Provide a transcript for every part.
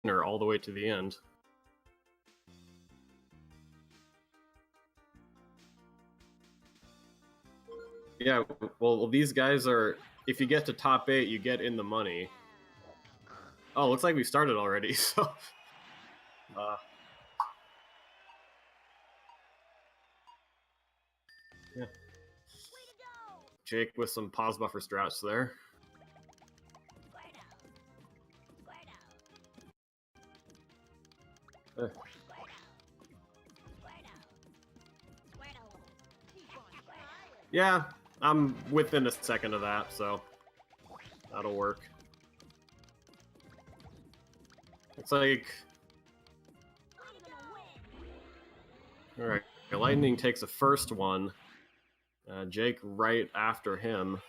winner all the way to the end. Yeah, well, these guys are... If you get to top 8, you get in the money. Oh, looks like we started already, so... yeah. Jake with some pause buffer strats there. Yeah, I'm within a second of that, so that'll work. It's like... Alright, Lightning takes the first one. Jake right after him.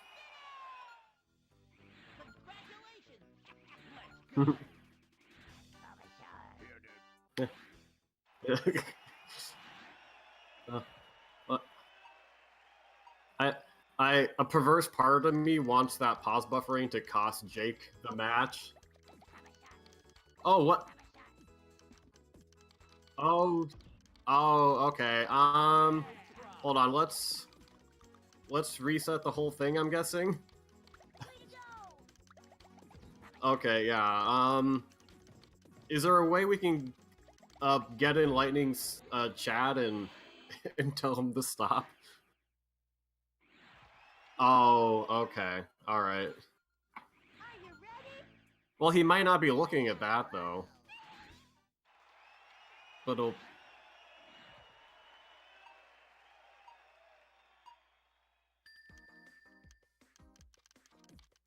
A perverse part of me wants that pause buffering to cost Jake the match. Oh, what? Oh, okay. Hold on. Let's reset the whole thing, I'm guessing. Okay, yeah. Is there a way we can get in Lightning's chat and and tell him to stop? Oh, okay. All right. Well, he might not be looking at that though. But it'll...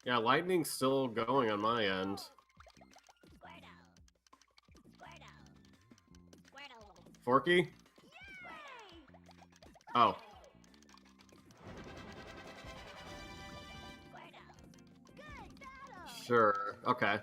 Yeah, Lightning's still going on my end. Forky? Oh. Sure. Okay.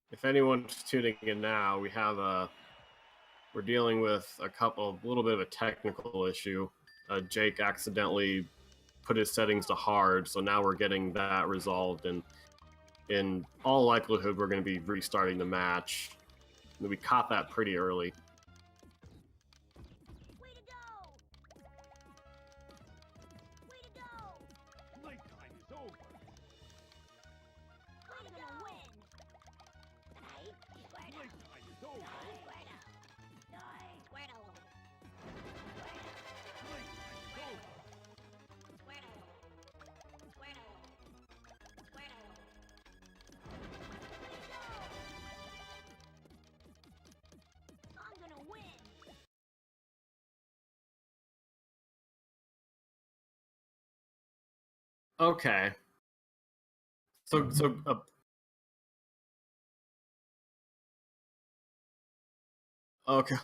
If anyone's tuning in now, we have we're dealing with a little bit of a technical issue. Jake accidentally put his settings to hard, so now we're getting that resolved, and in all likelihood, we're going to be restarting the match. We caught that pretty early. Okay. So okay.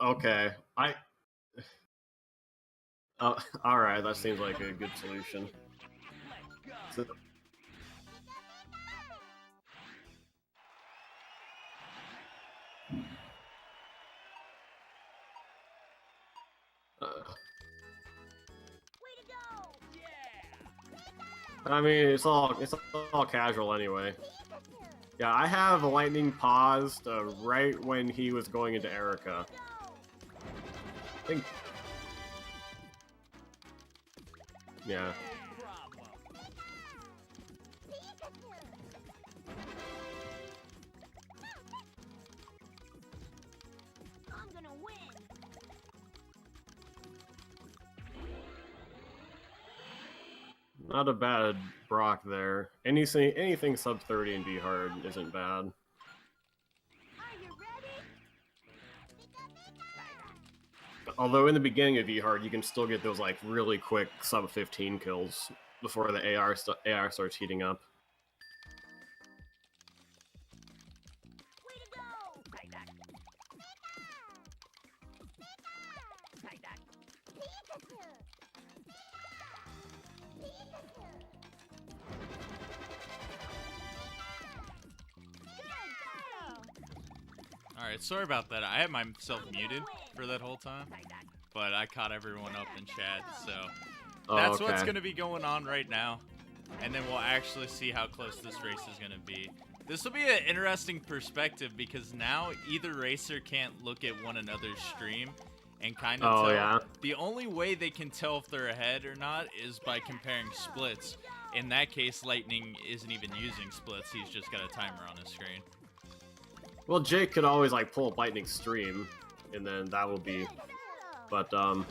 Okay. All right. That seems like a good solution. So, I mean, it's all casual anyway. Yeah, I have a Lightning paused right when he was going into Erica. I think. Yeah. Not a bad Brock there. Anything sub 30 in V hard isn't bad. Although in the beginning of V hard, you can still get those like really quick sub 15 kills before the AR starts heating up. Alright, sorry about that. I had myself muted for that whole time, but I caught everyone up in chat, so that's okay. what's going to be going on right now. And then we'll actually see how close this race is going to be. This will be an interesting perspective because now either racer can't look at one another's stream and kind of tell. Yeah. The only way they can tell if they're ahead or not is by comparing splits. In that case, Lightning isn't even using splits. He's just got a timer on his screen. Well, Jake could always like pull up Lightning stream, and then that will be, but it'll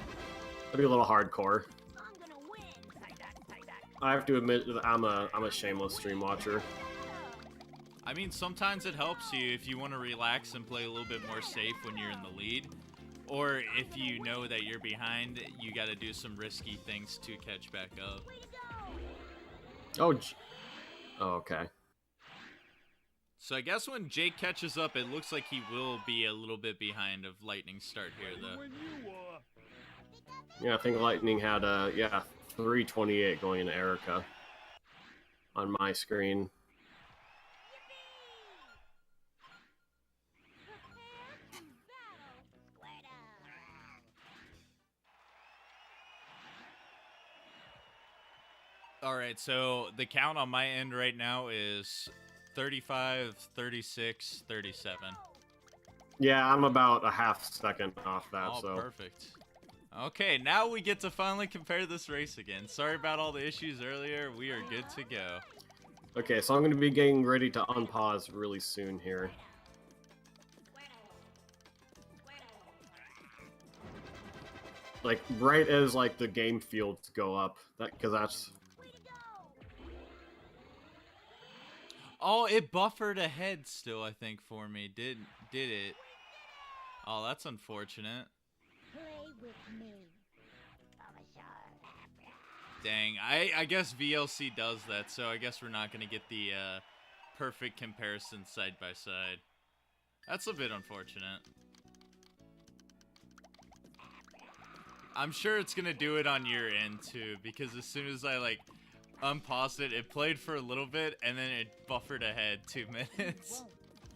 be a little hardcore. I have to admit that I'm a shameless stream watcher. I mean, sometimes it helps you if you want to relax and play a little bit more safe when you're in the lead, or if you know that you're behind, you got to do some risky things to catch back up. Oh, okay. So I guess when Jake catches up, it looks like he will be a little bit behind of Lightning's start here, though. Yeah, I think Lightning had 328 going into Erica on my screen. All right, so the count on my end right now is 35, 36, 37. Yeah, I'm about a half second off that, Oh, so. Perfect. Okay, now we get to finally compare this race again. Sorry about all the issues earlier. We are good to go. Okay, so I'm going to be getting ready to unpause really soon here. Like, right as, like, the game fields go up. Because that's... Oh, it buffered ahead still, I think, for me. Did it? Oh, that's unfortunate. Dang, I guess VLC does that, so I guess we're not going to get the perfect comparison side by side. That's a bit unfortunate. I'm sure it's going to do it on your end, too, because as soon as I, like, unpaused it, it played for a little bit, and then it buffered ahead 2 minutes.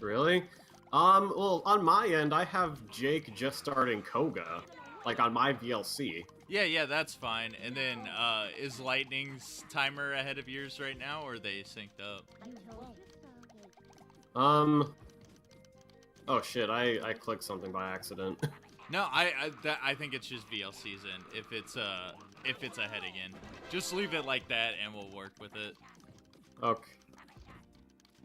Really? Well, on my end, I have Jake just starting Koga, like, on my VLC. Yeah, that's fine. And then, is Lightning's timer ahead of yours right now, or are they synced up? Oh shit, I clicked something by accident. No, I think it's just VLC's end. If it's ahead again, just leave it like that, and we'll work with it. Okay.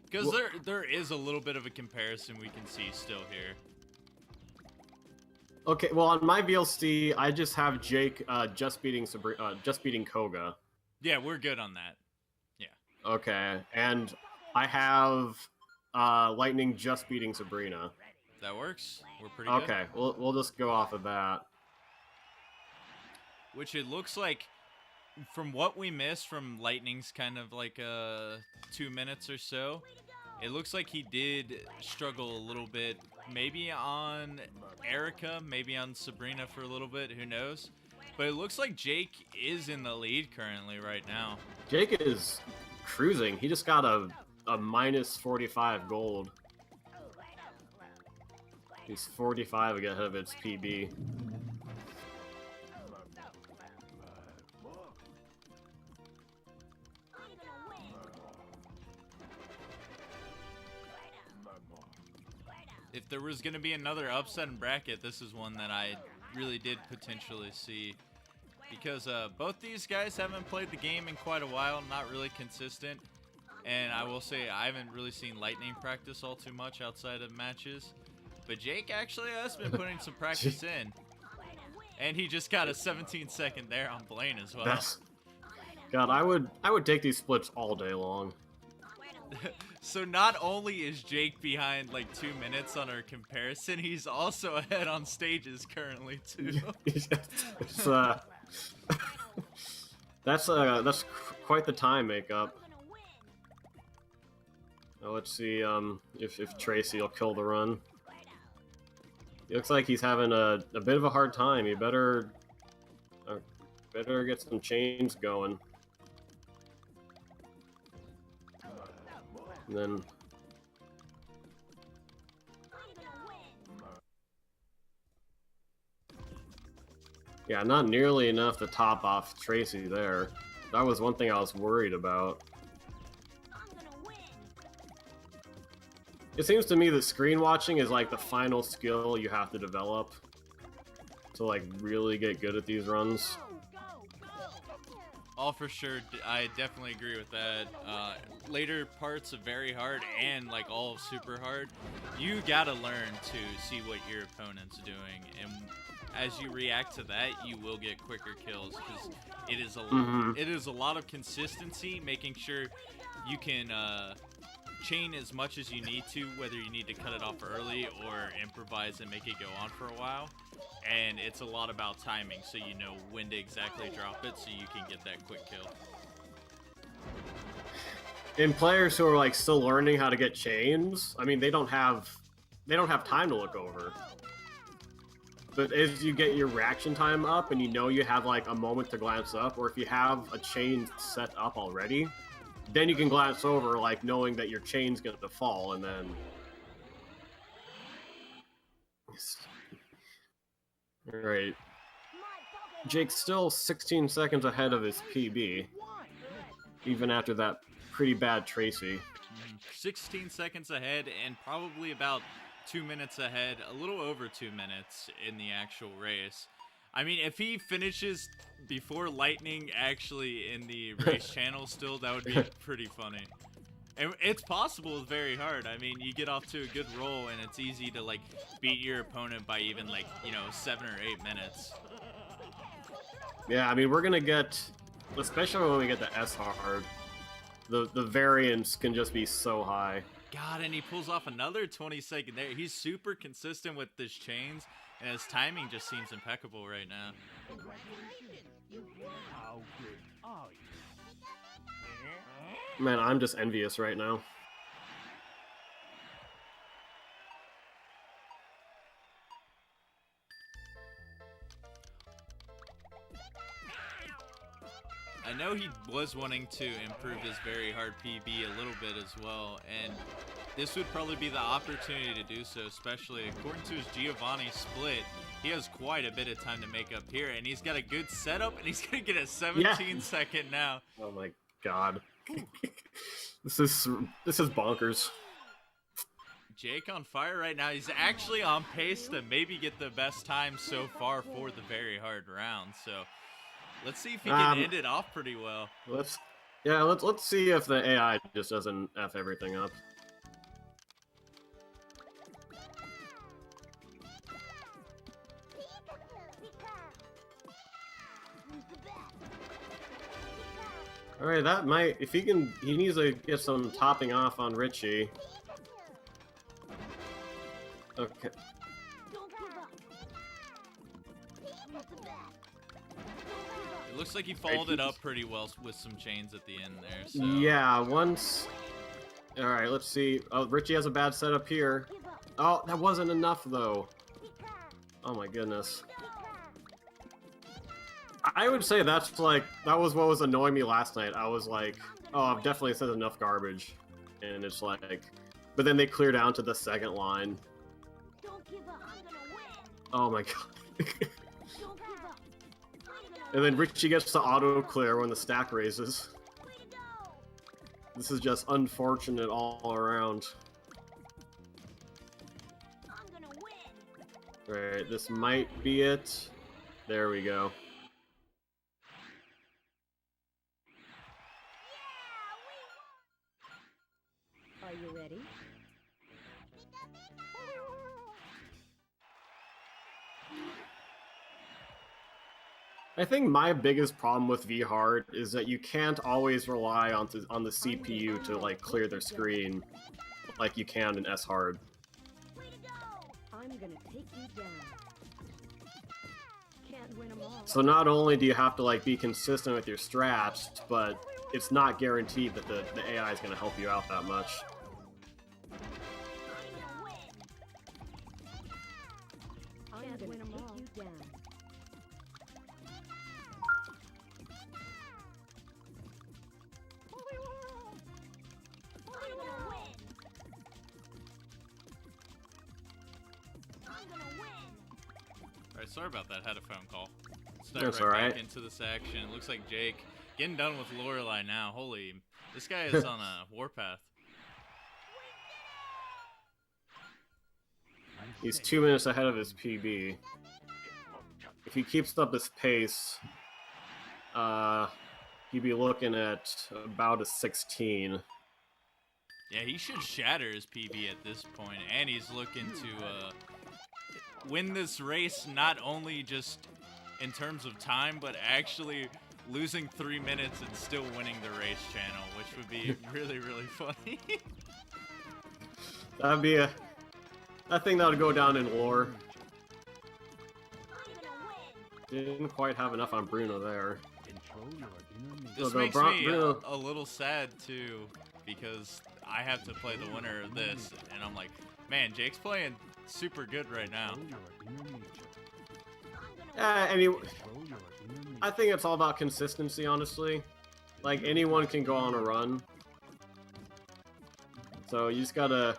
Because there is a little bit of a comparison we can see still here. Okay, well on my VLC, I just have Jake just beating Koga. Yeah, we're good on that. Yeah. Okay, and I have Lightning just beating Sabrina. That works. We're pretty good. Okay, we'll just go off of that. Which it looks like, from what we missed from Lightning's kind of like 2 minutes or so, it looks like he did struggle a little bit. Maybe on Erica, maybe on Sabrina for a little bit, who knows? But it looks like Jake is in the lead currently right now. Jake is cruising. He just got a minus 45 gold. He's 45 ahead of its PB. If there was going to be another upset in bracket, this is one that I really did potentially see. Because both these guys haven't played the game in quite a while, not really consistent. And I will say I haven't really seen Lightning practice all too much outside of matches. But Jake actually has been putting some practice in. And he just got a 17-second there on Blaine as well. God, I would take these splits all day long. So not only is Jake behind like 2 minutes on our comparison, he's also ahead on stages currently too. That's quite the time makeup. Now let's see if Tracy will kill the run. He looks like he's having a bit of a hard time. He better get some chains going. And then Yeah, not nearly enough to top off Tracy there. That was one thing I was worried about. It seems to me that screen watching is like the final skill you have to develop to like really get good at these runs. All for sure. I definitely agree with that. Later parts of very hard and like all of super hard, you gotta learn to see what your opponent's doing, and as you react to that, you will get quicker kills because it is a lot of consistency, making sure you can chain as much as you need to, whether you need to cut it off early or improvise and make it go on for a while. And it's a lot about timing, so you know when to exactly drop it so you can get that quick kill. In players who are like still learning how to get chains, I mean they don't have time to look over. But as you get your reaction time up and you know you have like a moment to glance up, or if you have a chain set up already, then you can glance over like knowing that your chain's going to fall, and then... Alright. Jake's still 16 seconds ahead of his PB, even after that pretty bad Tracy. 16 seconds ahead, and probably about 2 minutes ahead, a little over 2 minutes in the actual race. I mean, if he finishes before Lightning actually in the race channel still, that would be pretty funny. And it's possible with very hard. I mean, you get off to a good roll and it's easy to like beat your opponent by even like, 7 or 8 minutes. Yeah, I mean, we're gonna get, especially when we get the S hard, the variance can just be so high. God, and he pulls off another 20-second there. He's super consistent with his chains, and his timing just seems impeccable right now. Man, I'm just envious right now. I know he was wanting to improve his very hard PB a little bit as well, and this would probably be the opportunity to do so, especially according to his Giovanni split. He has quite a bit of time to make up here, and he's got a good setup, and he's going to get a 17-second now. Oh my god. This is bonkers. Jake on fire right now. He's actually on pace to maybe get the best time so far for the very hard round, so let's see if he can end it off pretty well. Let's see if the AI just doesn't F everything up. Alright, that might, if he needs to get some topping off on Richie. Okay. It looks like he followed it up pretty well with some chains at the end there. So. Yeah, once... Alright, let's see. Oh, Richie has a bad setup here. Oh, that wasn't enough, though. Oh my goodness. I would say that was what was annoying me last night. I was like, oh, I've definitely said enough garbage. And it's like... But then they clear down to the second line. Oh my god. And then Richie gets to auto-clear when the stack raises. This is just unfortunate all around. Alright, this might be it. There we go. Are you ready? I think my biggest problem with V-Hard is that you can't always rely on the CPU to like clear their screen like you can in S-Hard. I'm gonna take you down. Can't win 'em all. So not only do you have to like be consistent with your strats, but it's not guaranteed that the AI is going to help you out that much. I'm gonna take you down. Alright, sorry about that. Had a phone call. start That's right alright. back into this action. It looks like Jake getting done with Lorelei now. Holy, this guy is on a warpath. He's 2 minutes ahead of his PB. If he keeps up this pace, he'd be looking at about a 16. Yeah, he should shatter his PB at this point, and he's looking to win this race, not only just in terms of time, but actually losing 3 minutes and still winning the race channel, which would be really, really funny. That'd be I think that would go down in lore. Didn't quite have enough on Bruno there. This makes me a little sad, too, because I have to play the winner of this, and I'm like, man, Jake's playing super good right now. I mean, I think it's all about consistency, honestly. Like, anyone can go on a run. So you just gotta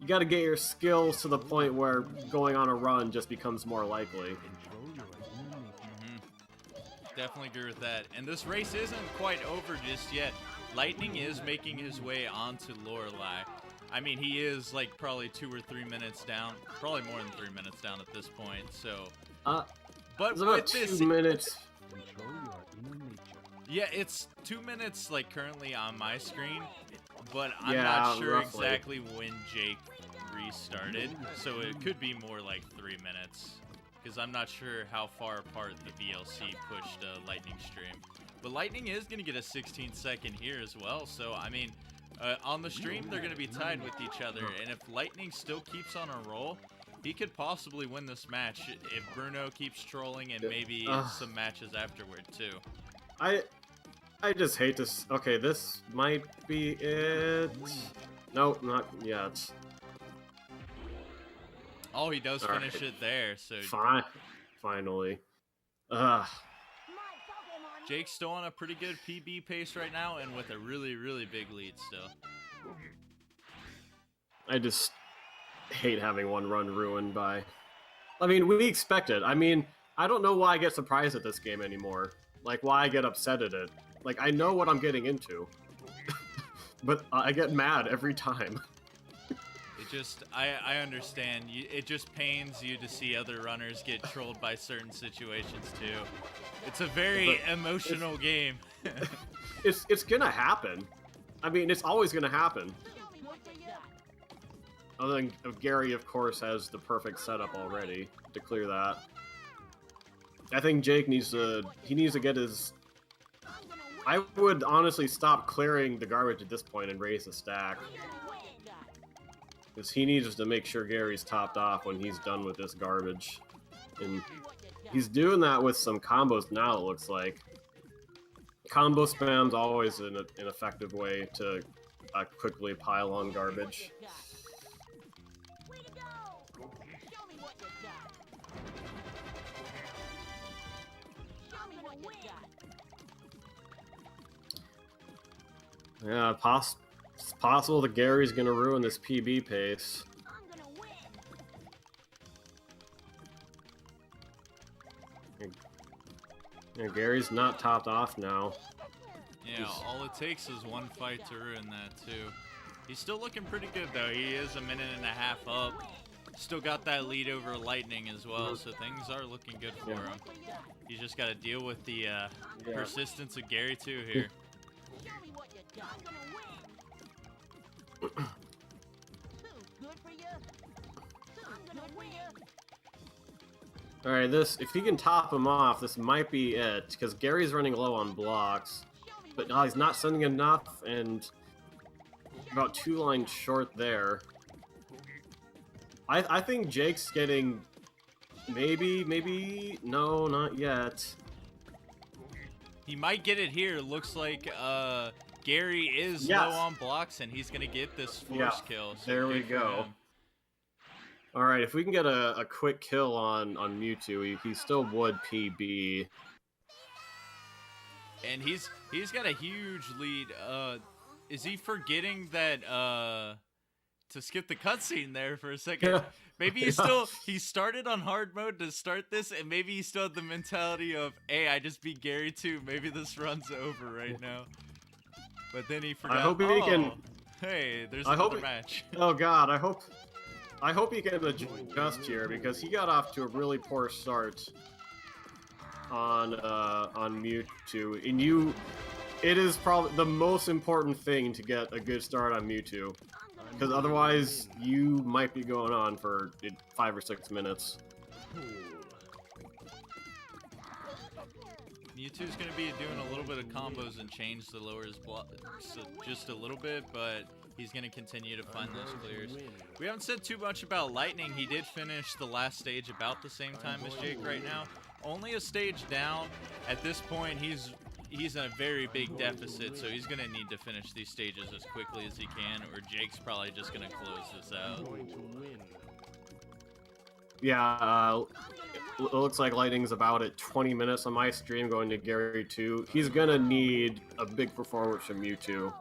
get your skills to the point where going on a run just becomes more likely. Definitely agree with that. And this race isn't quite over just yet. Lightning is making his way onto Lorelei. I mean, he is like probably 2 or 3 minutes down. Probably more than 3 minutes down at this point. So, but it's about with this, 2 minutes. Yeah, it's 2 minutes like currently on my screen, but I'm Yeah, not sure roughly. exactly when Jake restarted. So it could be more like 3 minutes. Because I'm not sure how far apart the VLC pushed Lightning stream. But Lightning is going to get a 16-second here as well. So, I mean, on the stream, they're going to be tied with each other. And if Lightning still keeps on a roll, he could possibly win this match if Bruno keeps trolling and maybe some matches afterward, too. I just hate this. Okay, this might be it. Nope, not yet. Oh, he does finish it there. So Fine. Finally. Jake's still on a pretty good PB pace right now and with a really, really big lead still. I just hate having one run ruined by... I mean, we expect it. I mean, I don't know why I get surprised at this game anymore. Like, why I get upset at it. Like, I know what I'm getting into. But I get mad every time. I understand. It just pains you to see other runners get trolled by certain situations, too. It's a very emotional game. It's gonna happen. I mean, it's always gonna happen. Other than Gary, of course, has the perfect setup already to clear that. I think Jake needs to get his... I would honestly stop clearing the garbage at this point and raise the stack. Because he needs to make sure Gary's topped off when he's done with this garbage. And he's doing that with some combos now, it looks like. Combo spam's always an effective way to quickly pile on garbage. Yeah, it's possible that Gary's gonna ruin this PB pace. Yeah, Gary's not topped off now. Yeah, all it takes is one fight to ruin that, too. He's still looking pretty good, though. He is a minute and a half up. Still got that lead over Lightning as well, so things are looking good for him. He's just got to deal with the persistence of Gary, too, here. Alright, if he can top him off, this might be it, because Gary's running low on blocks. But he's not sending enough, and about 2 lines short there. I think Jake's getting... Maybe... No, not yet. He might get it here. Looks like Gary is low on blocks, and he's going to get this force kill. So there we go. Alright, if we can get a quick kill on Mewtwo, he still would PB. And he's got a huge lead. Is he forgetting that to skip the cutscene there for a second. Yeah. Maybe he started on hard mode to start this, and maybe he still had the mentality of, hey, I just beat Gary too. Maybe this run's over right now. But then he forgot. I hope he can. Hey, there's I hope another match. Oh God, I hope he can adjust here because he got off to a really poor start on Mewtwo, and it is probably the most important thing to get a good start on Mewtwo, because otherwise you might be going on for 5 or 6 minutes. Mewtwo's going to be doing a little bit of combos and change to lower his block just a little bit, but he's going to continue to find those clears. We haven't said too much about Litenang. He did finish the last stage about the same time as Jake right now. Only a stage down. At this point, he's in a very big deficit, so he's going to need to finish these stages as quickly as he can, or Jake's probably just going to close this out. Yeah, it looks like Lightning's about at 20 minutes on my stream going to Gary 2. He's gonna need a big performance from Mewtwo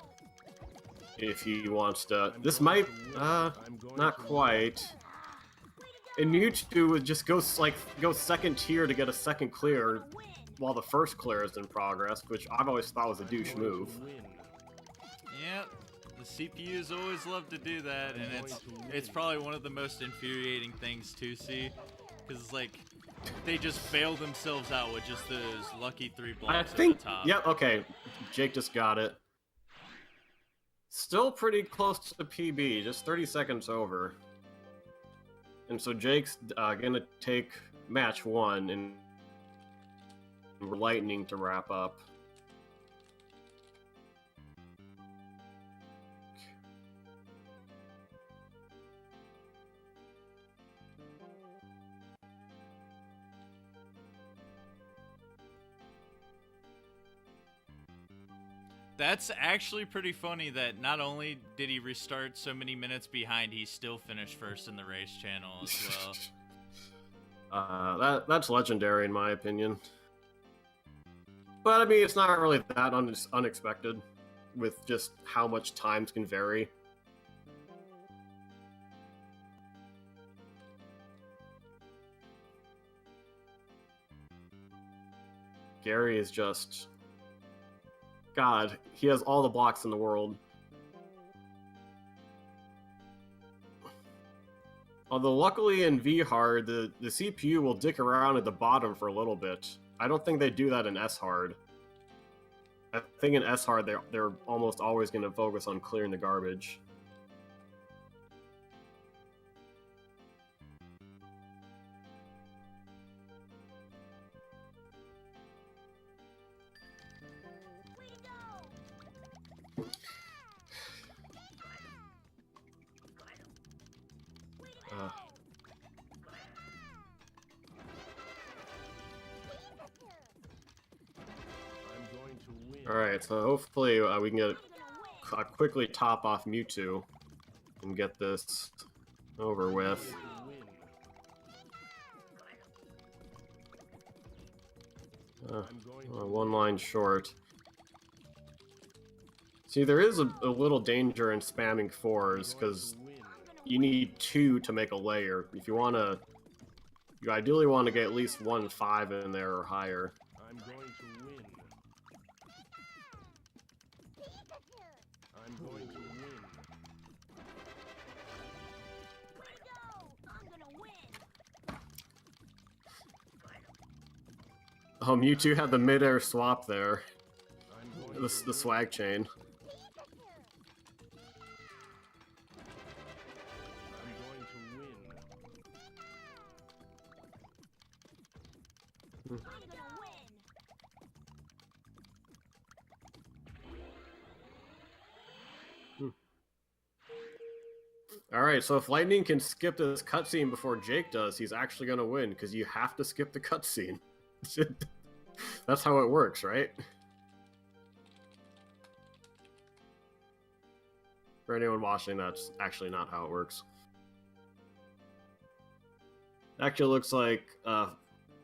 if he wants to. This might, not quite. And Mewtwo would just go second tier to get a second clear while the first clear is in progress, which I've always thought was a douche move. Yep. The CPUs always love to do that, and it's probably one of the most infuriating things to see, because it's like they just bail themselves out with just those lucky 3 blocks at the top. Yep, okay. Jake just got it. Still pretty close to PB, just 30 seconds over. And so Jake's gonna take match 1, and we're Lightning to wrap up. That's actually pretty funny that not only did he restart so many minutes behind, he still finished first in the race channel as well. That's legendary in my opinion. But I mean, it's not really that unexpected with just how much times can vary. Gary is just... God, he has all the blocks in the world. Although luckily in V-Hard, the CPU will dick around at the bottom for a little bit. I don't think they do that in S-Hard. I think in S-Hard they're almost always going to focus on clearing the garbage. Alright, so hopefully we can get quickly top off Mewtwo and get this over with. One line short. See, there is a little danger in spamming 4s, because you need 2 to make a layer. If you want to... You ideally want to get at least 1 5 in there or higher. I'm going to win. I'm going to win. I'm gonna win. Oh, Mewtwo had the mid-air swap there. The swag chain. Alright, so if Lightning can skip this cutscene before Jake does, he's actually gonna win, because you have to skip the cutscene. That's how it works, right? For anyone watching, that's actually not how it works. Actually looks like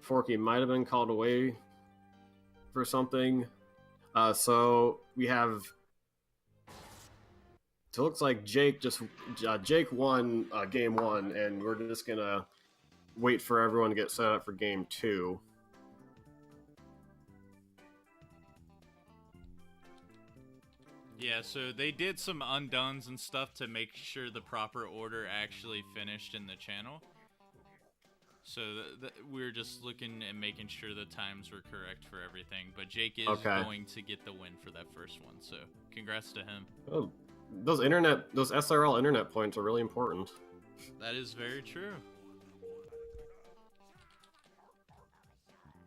Forky might have been called away for something. So we have So it looks like Jake won game 1, and we're just gonna wait for everyone to get set up for game 2. Yeah, so they did some undones and stuff to make sure the proper order actually finished in the channel. So we're just looking and making sure the times were correct for everything. But Jake is going to get the win for that first one, so congrats to him. Oh, those SRL internet points are really important. That is very true.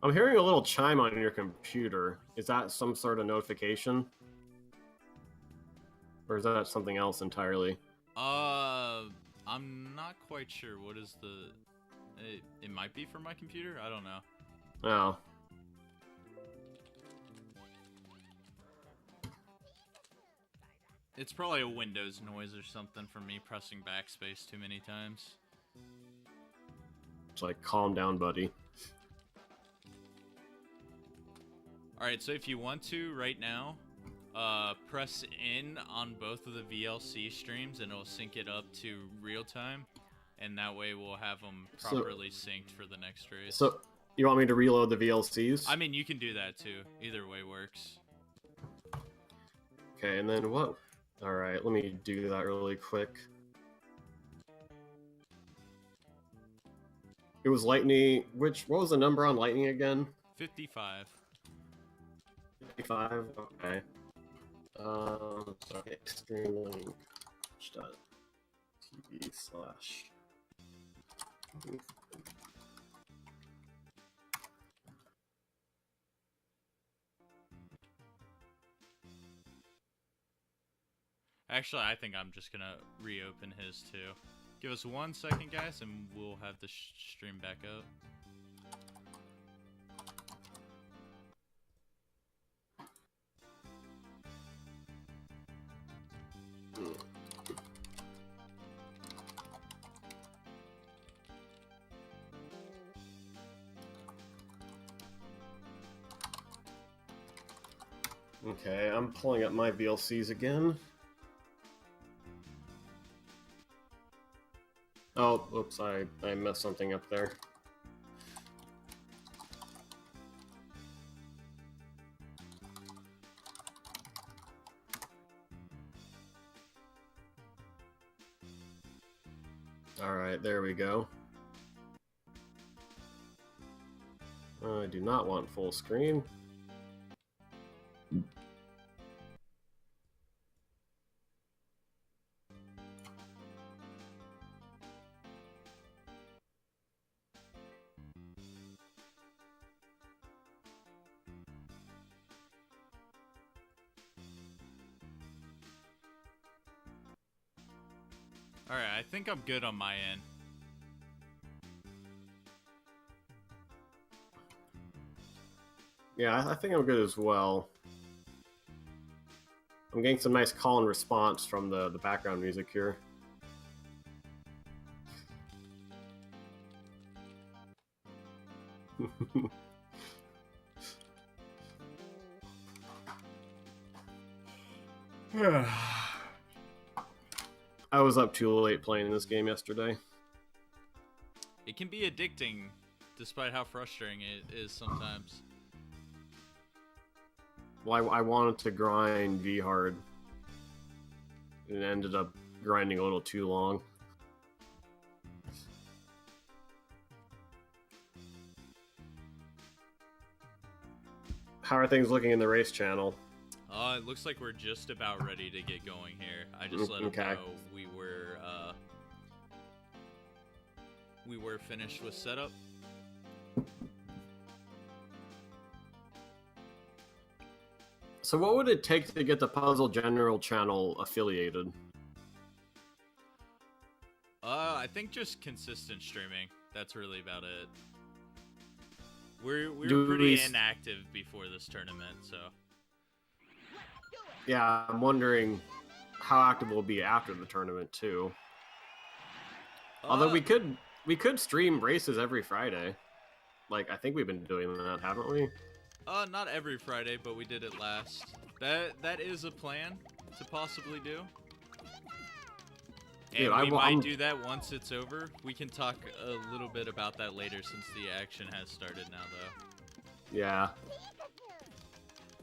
I'm hearing a little chime on your computer. Is that some sort of notification? Or is that something else entirely? I'm not quite sure. What is the... It might be from my computer? I don't know. Oh. It's probably a Windows noise or something from me pressing backspace too many times. It's like, calm down, buddy. Alright, so if you want to, right now, press in on both of the VLC streams and it'll sync it up to real time. And that way we'll have them properly synced for the next race. So, you want me to reload the VLCs? I mean, you can do that too. Either way works. Okay, and then what? Alright, let me do that really quick. It was Lightning... What was the number on Lightning again? 55. 55? Okay. Sorry, streamlink.tv/... Actually, I think I'm just gonna reopen his too. Give us 1 second, guys, and we'll have the stream back up. Okay, I'm pulling up my VLCs again. Oh, oops, I messed something up there. Alright, there we go. I do not want full screen. Alright, I think I'm good on my end. Yeah, I think I'm good as well. I'm getting some nice call and response from the background music here. I was up too late playing this game yesterday. It can be addicting, despite how frustrating it is sometimes. Well, I wanted to grind V hard, and ended up grinding a little too long. How are things looking in the race channel? It looks like we're just about ready to get going here. I just let them know we were finished with setup. So what would it take to get the Puzzle General channel affiliated? I think just consistent streaming. That's really about it. We're pretty inactive before this tournament, so. Yeah, I'm wondering how active we'll be after the tournament too. Although we could stream races every Friday. Like, I think we've been doing that, haven't we? Not every Friday, but we did it last. That is a plan to possibly do. And Dude, we might do that once it's over. We can talk a little bit about that later since the action has started now, though. Yeah.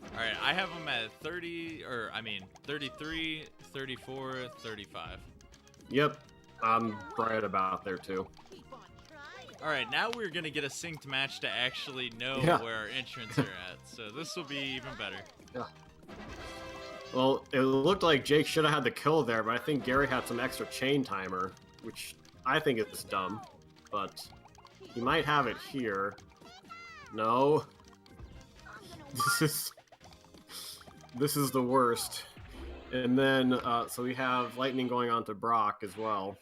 All right, I have them at 33, 34, 35. Yep. I'm right about there too. All right, now we're going to get a synced match to actually know Yeah. where our entrants are at. So this will be even better. Yeah. Well, it looked like Jake should have had the kill there, but I think Gary had some extra chain timer, which I think is dumb. But he might have it here. No. This is the worst. And then, so we have Lightning going on to Brock as well.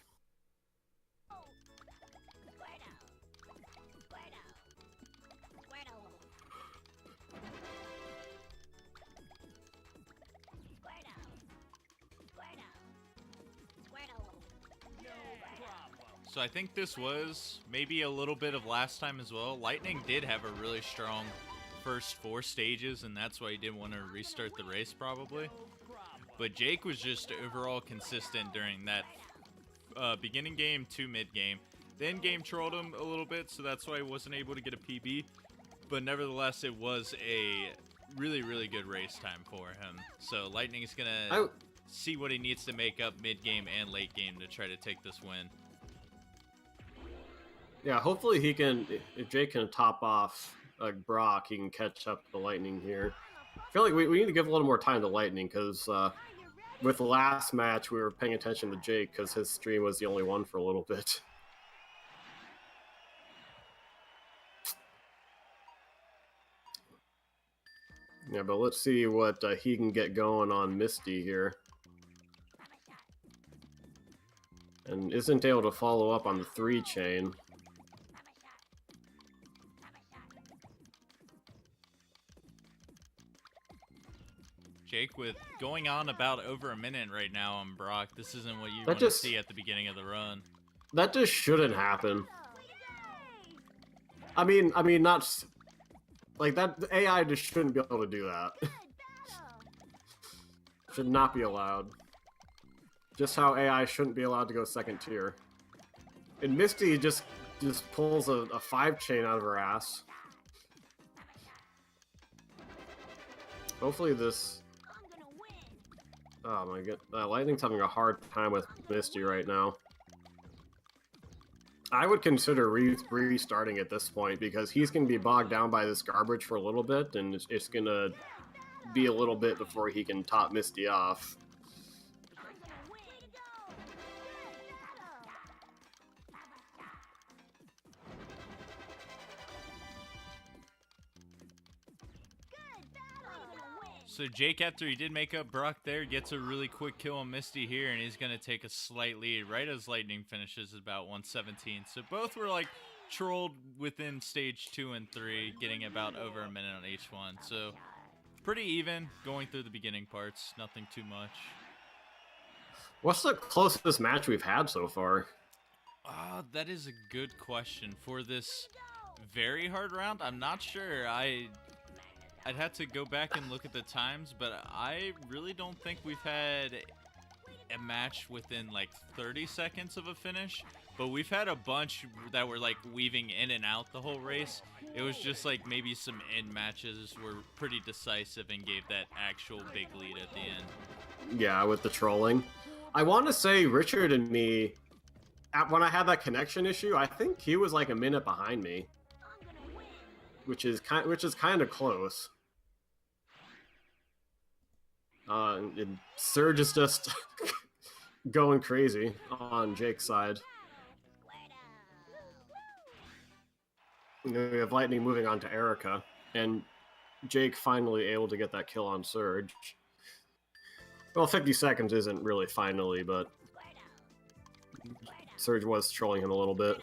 So I think this was maybe a little bit of last time as well. Lightning did have a really strong first 4 stages, and that's why he didn't want to restart the race probably. But Jake was just overall consistent during that beginning game to mid game. The end game trolled him a little bit, so that's why he wasn't able to get a PB. But nevertheless, it was a really, really good race time for him. So Lightning is going to see what he needs to make up mid game and late game to try to take this win. Yeah, hopefully he can, if Jake can top off Brock, he can catch up to the Lightning here. I feel like we need to give a little more time to Lightning, because with the last match, we were paying attention to Jake because his stream was the only one for a little bit. Yeah, but let's see what he can get going on Misty here. And isn't able to follow up on the 3 chain. Jake with going on about over a minute right now on Brock. This isn't what you want to see at the beginning of the run. That just shouldn't happen. I mean, not like that. The AI just shouldn't be able to do that. Should not be allowed. Just how AI shouldn't be allowed to go second tier. And Misty just pulls a 5 chain out of her ass. Hopefully this. Oh my god, Lightning's having a hard time with Misty right now. I would consider restarting at this point, because he's going to be bogged down by this garbage for a little bit, and it's going to be a little bit before he can top Misty off. So Jake, after he did make up Brock there, gets a really quick kill on Misty here, and he's going to take a slight lead right as Lightning finishes about 117. So both were like trolled within stage 2 and 3, getting about over a minute on each one. So pretty even going through the beginning parts, nothing too much. What's the closest match we've had so far? That is a good question. For this very hard round, I'm not sure. I'd have to go back and look at the times, but I really don't think we've had a match within like 30 seconds of a finish. But we've had a bunch that were like weaving in and out the whole race. It was just like maybe some end matches were pretty decisive and gave that actual big lead at the end. Yeah, with the trolling. I want to say Richard and me, when I had that connection issue, I think he was like a minute behind me. Which is kind of close. And Surge is just going crazy on Jake's side. And then we have Lightning moving on to Erica, and Jake finally able to get that kill on Surge. Well, 50 seconds isn't really finally, but Surge was trolling him a little bit.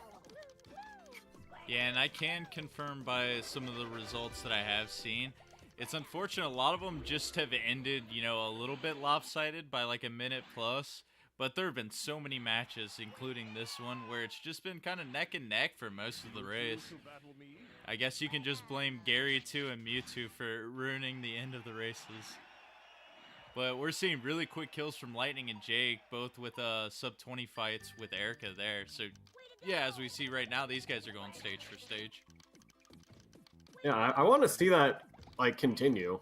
Yeah, and I can confirm by some of the results that I have seen. It's unfortunate, a lot of them just have ended, you know, a little bit lopsided by like a minute plus. But there have been so many matches, including this one, where it's just been kind of neck and neck for most of the race. I guess you can just blame Gary 2 and Mewtwo for ruining the end of the races. But we're seeing really quick kills from Lightning and Jake, both with sub 20 fights with Erica there. So yeah, as we see right now, these guys are going stage for stage. Yeah, I want to see that like continue.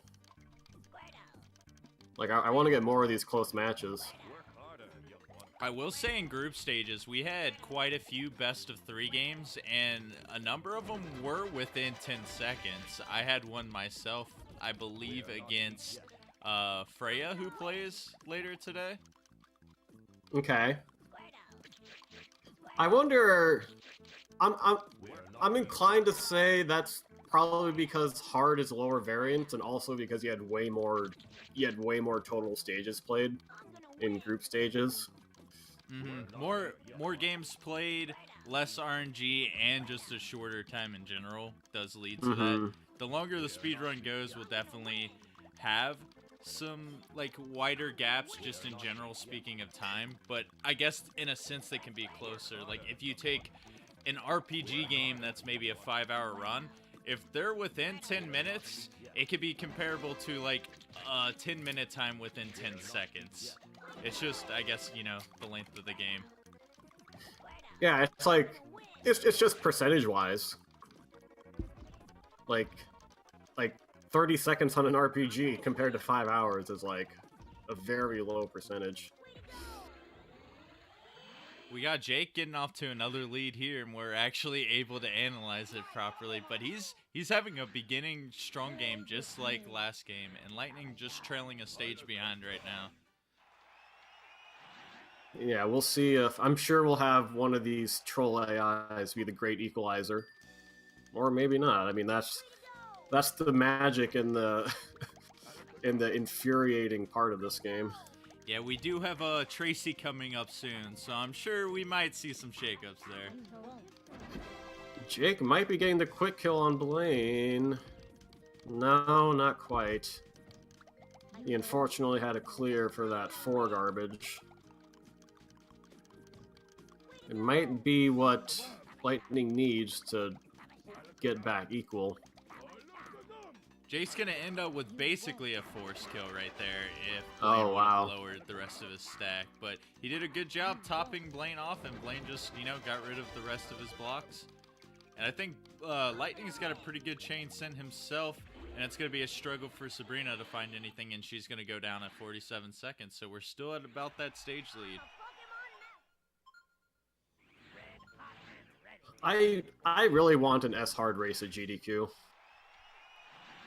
Like I want to get more of these close matches. I will say in group stages, we had quite a few best of 3 games, and a number of them were within 10 seconds. I had one myself, I believe, against Freya, who plays later today. Okay. I wonder. I'm inclined to say that's probably because hard is lower variance, and also because you had way more total stages played in group stages. Mm-hmm. More games played, less RNG, and just a shorter time in general does lead to that. The longer the speedrun goes, we'll definitely have some like wider gaps just in general, speaking of time, but I guess in a sense they can be closer. Like if you take an RPG game that's maybe a 5-hour run, if they're within 10 minutes, it could be comparable to like a 10-minute time within 10 seconds. It's just, I guess, you know, the length of the game. Yeah, it's like it's just percentage-wise. Like 30 seconds on an RPG compared to 5 hours is like a very low percentage. We got Jake getting off to another lead here, and we're actually able to analyze it properly. But he's having a beginning strong game just like last game, and Lightning just trailing a stage behind right now. Yeah, we'll see if... I'm sure we'll have one of these troll AIs be the great equalizer. Or maybe not. I mean, that's the magic in the in the infuriating part of this game. Yeah, we do have Tracy coming up soon, so I'm sure we might see some shakeups there. Jake might be getting the quick kill on Blaine. No, not quite. He unfortunately had a clear for that 4 garbage. It might be what Lightning needs to get back equal. Jake's gonna end up with basically a force kill right there if Oh, Blaine wow. lowered the rest of his stack. But he did a good job topping Blaine off, and Blaine just, you know, got rid of the rest of his blocks. And I think Lightning's got a pretty good chain sent himself, and it's gonna be a struggle for Sabrina to find anything, and she's gonna go down at 47 seconds. So we're still at about that stage lead. I really want an S-Hard race at GDQ.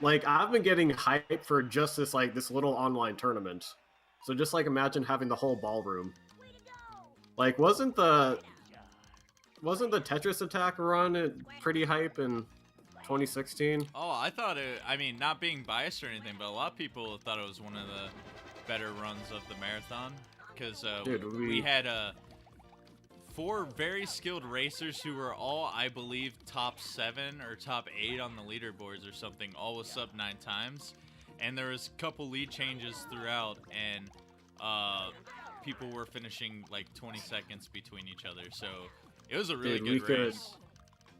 Like, I've been getting hyped for just this little online tournament. So just like imagine having the whole ballroom. Like, wasn't the Tetris Attack run pretty hype in 2016? Oh, I thought it, I mean, not being biased or anything, but a lot of people thought it was one of the better runs of the marathon. Because we had 4 very skilled racers who were all, I believe, top 7 or top 8 on the leaderboards or something, all with sub 9 times. And there was a couple lead changes throughout, and people were finishing like 20 seconds between each other. So it was a really good race.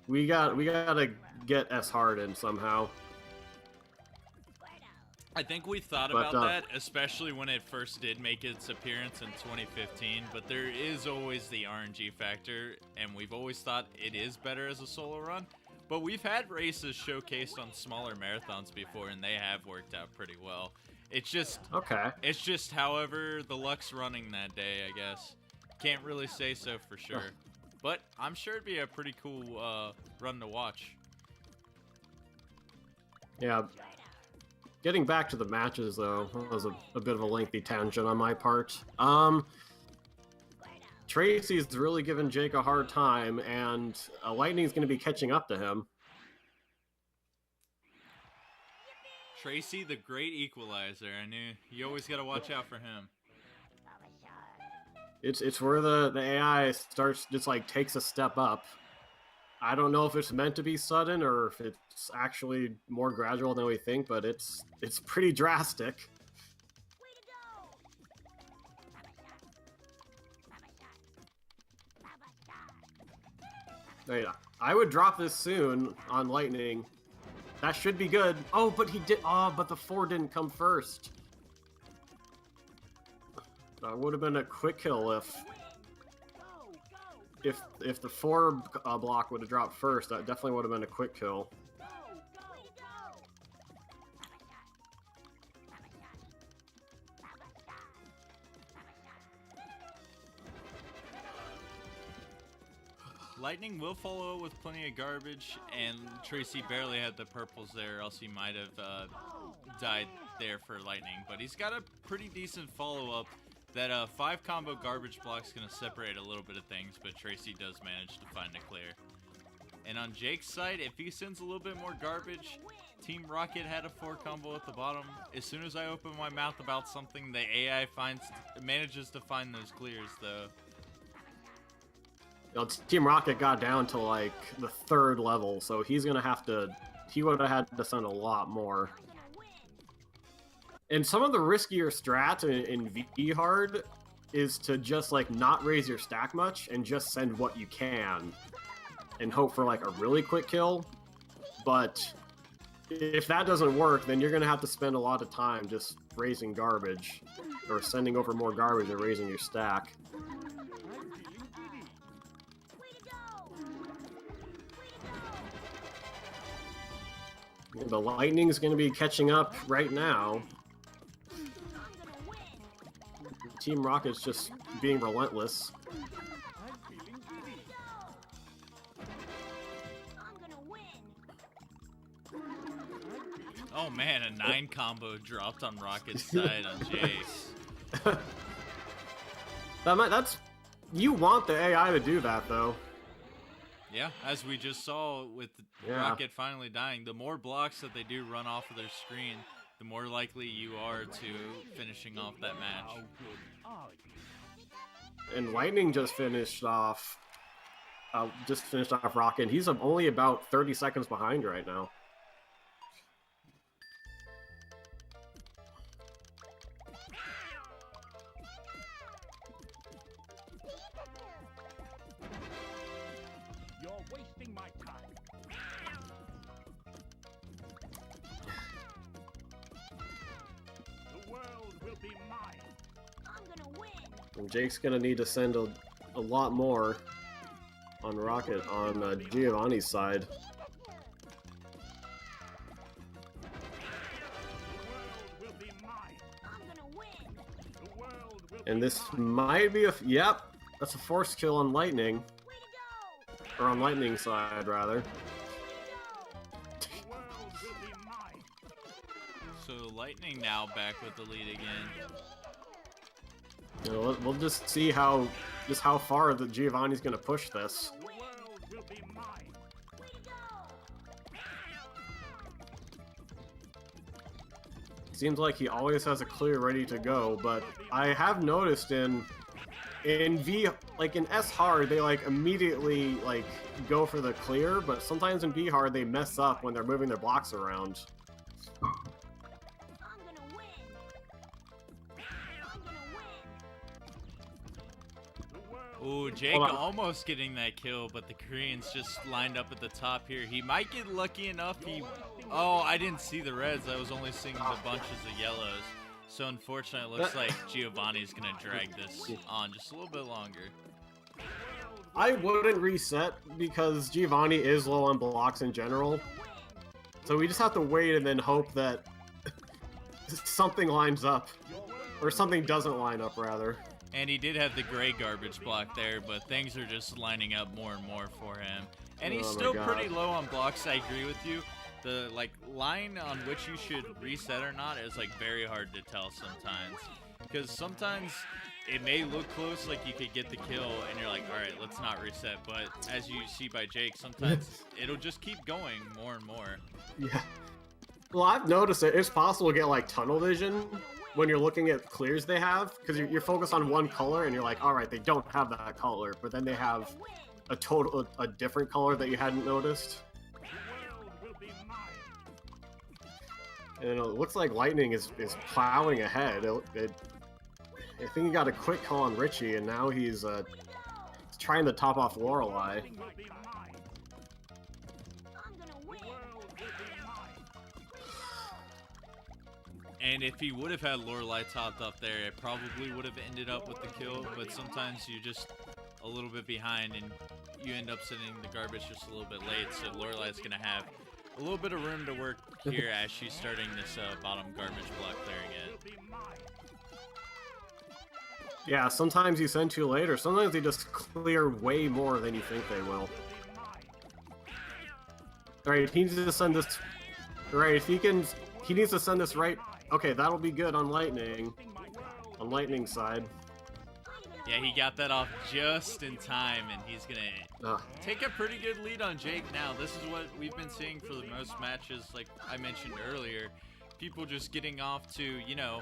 We gotta get S-Hard in somehow. I think we thought about that, especially when it first did make its appearance in 2015, but there is always the RNG factor, and we've always thought it is better as a solo run. But we've had races showcased on smaller marathons before, and they have worked out pretty well. It's just It's just however the luck's running that day, I guess. Can't really say so for sure, but I'm sure it'd be a pretty cool run to watch. Yeah. Getting back to the matches, though, was a bit of a lengthy tangent on my part. Tracy's really giving Jake a hard time, and Lightning's going to be catching up to him. Tracy, the great equalizer. I knew you always got to watch out for him. It's where the AI starts, just like takes a step up. I don't know if it's meant to be sudden or if it's actually more gradual than we think, but it's pretty drastic. Yeah, I would drop this soon on Lightning. That should be good. Oh, but he did. Oh, but the 4 didn't come first. That would have been a quick kill if the 4 block would have dropped first. That definitely would have been a quick kill. Lightning will follow with plenty of garbage, and Tracy barely had the purples there, else he might have died there for Lightning. But he's got a pretty decent follow-up. That 5 combo garbage block's going to separate a little bit of things, but Tracy does manage to find a clear. And on Jake's side, if he sends a little bit more garbage, Team Rocket had a 4 combo at the bottom. As soon as I open my mouth about something, the AI manages to find those clears, though. You know, Team Rocket got down to like the 3rd level, so he's gonna have to. He would have had to send a lot more. And some of the riskier strats in V hard is to just like not raise your stack much and just send what you can, and hope for like a really quick kill. But if that doesn't work, then you're gonna have to spend a lot of time just raising garbage, or sending over more garbage and raising your stack. The Lightning's going to be catching up right now. Team Rocket's just being relentless. Oh man, a 9 combo dropped on Rocket's side on Jace. That's... You want the AI to do that, though. Yeah, as we just saw with Rocket finally dying, the more blocks that they do run off of their screen, the more likely you are to finishing off that match. And Lightning just finished off Rocket. He's only about 30 seconds behind right now. You're wasting my time. The world will be mine. I'm gonna win. And Jake's gonna need to send a lot more on Rocket on Giovanni's side. And this might be yep, that's a force kill on Lightning. Or on Lightning's side, rather. So Lightning now back with the lead again. You know, we'll just see how far the Giovanni's gonna push this. Seems like he always has a clear ready to go, but I have noticed in V, like in S hard, they like immediately like go for the clear, but sometimes in V hard they mess up when they're moving their blocks around. Ooh, Jake almost getting that kill, but the Koreans just lined up at the top here. He might get lucky enough. Oh, I didn't see the reds. I was only seeing the bunches of yellows. So unfortunately, it looks like Giovanni's going to drag this on just a little bit longer. I wouldn't reset because Giovanni is low on blocks in general. So we just have to wait and then hope that something lines up. Or something doesn't line up, rather. And he did have the gray garbage block there, but things are just lining up more and more for him. And he's still pretty low on blocks, I agree with you. The line on which you should reset or not is very hard to tell sometimes. Because sometimes it may look close, like you could get the kill, and you're like, alright, let's not reset. But as you see by Jake, sometimes it'll just keep going more and more. Yeah. Well, I've noticed it's possible to get tunnel vision when you're looking at clears they have, because you're focused on one color and you're like, all right, they don't have that color, but then they have a different color that you hadn't noticed. And it looks like Lightning is plowing ahead. I think he got a quick call on Richie, and now he's trying to top off Lorelei. And if he would have had Lorelei topped up there, it probably would have ended up with the kill. But sometimes you're just a little bit behind and you end up sending the garbage just a little bit late. So Lorelei's going to have a little bit of room to work here as she's starting this bottom garbage block clearing it. Yeah, sometimes you send too late, or sometimes they just clear way more than you think they will. Alright, he needs to send this... Right, if he can... He needs to send this right... Okay, that'll be good on Lightning. On Lightning's side. Yeah, he got that off just in time, and he's going to take a pretty good lead on Jake now. This is what we've been seeing for the most matches, like I mentioned earlier. People just getting off to, you know,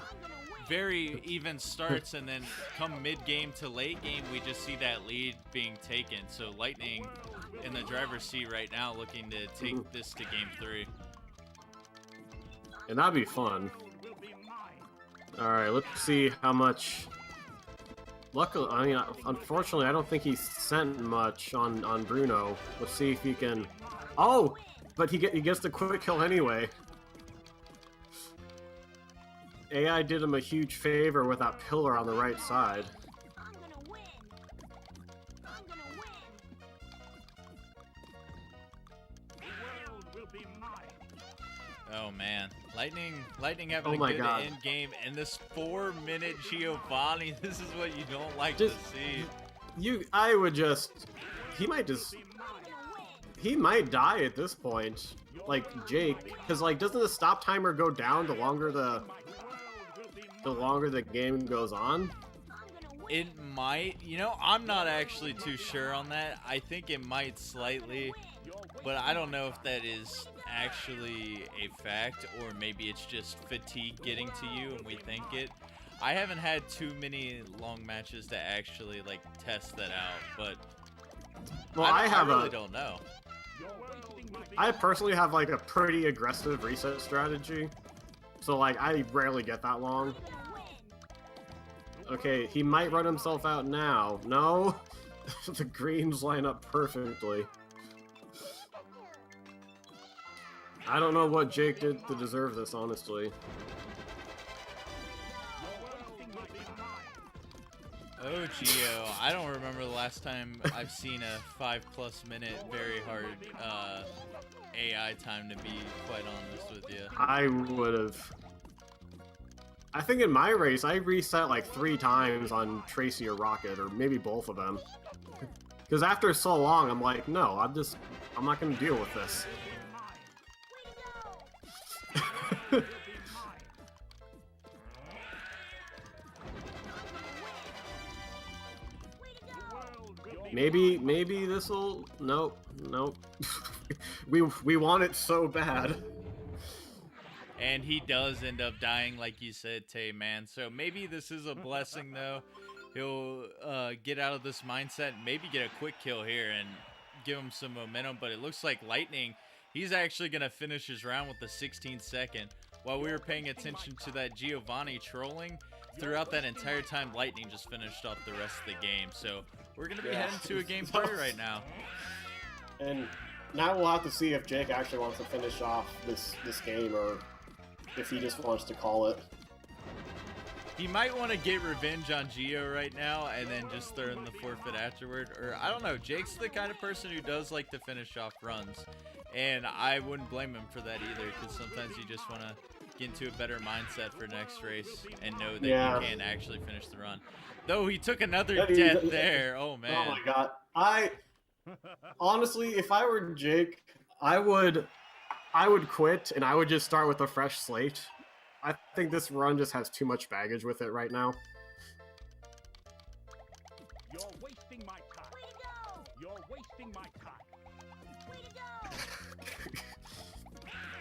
very even starts, and then come mid-game to late game, we just see that lead being taken. So Lightning in the driver's seat right now, looking to take this to game 3. And that'd be fun. Alright, let's see how much... Luckily, I mean, unfortunately, I don't think he sent much on Bruno. Let's see if he can... Oh! But he gets the quick kill anyway. AI did him a huge favor with that pillar on the right side. Oh man, Lightning having a good end game, and this 4-minute Giovanni. This is what you don't like to see. I would just, he might die at this point, like Jake, because like doesn't the stop timer go down the longer the game goes on? It might, you know, I'm not actually too sure on that. I think it might slightly, but I don't know if that is actually a fact, or maybe it's just fatigue getting to you and we think it. I haven't had too many long matches to actually like test that out, but well, I really don't know. I personally have like a pretty aggressive reset strategy, so like I rarely get that long. Okay, he might run himself out now. No, the greens line up perfectly. I don't know what Jake did to deserve this, honestly. Oh, Gio, I don't remember the last time I've seen a 5+ minute very hard AI time, to be quite honest with you. I would have... I think in my race, I reset like 3 times on Tracy or Rocket, or maybe both of them. Because after so long, I'm like, no, I'm not going to deal with this. Maybe this'll... Nope. we want it so bad. And he does end up dying, like you said, Tay, man. So maybe this is a blessing, though. He'll get out of this mindset, maybe get a quick kill here and give him some momentum. But it looks like Lightning, he's actually going to finish his round with the 16th second. While we were paying attention to that Giovanni trolling, throughout that entire time, Lightning just finished off the rest of the game. So we're going to be heading to a game 3 right now. And now we'll have to see if Jake actually wants to finish off this game, or if he just wants to call it. He might want to get revenge on Gio right now and then just throw in the forfeit afterward. Or, I don't know, Jake's the kind of person who does like to finish off runs. And I wouldn't blame him for that either, because sometimes you just want to get into a better mindset for next race and know that you can actually finish the run. Though he took another death there. Oh, man. Oh, my God. Honestly, if I were Jake, I would quit, and I would just start with a fresh slate. I think this run just has too much baggage with it right now. You're wasting my time. Way to go! You're wasting my time. Way to go!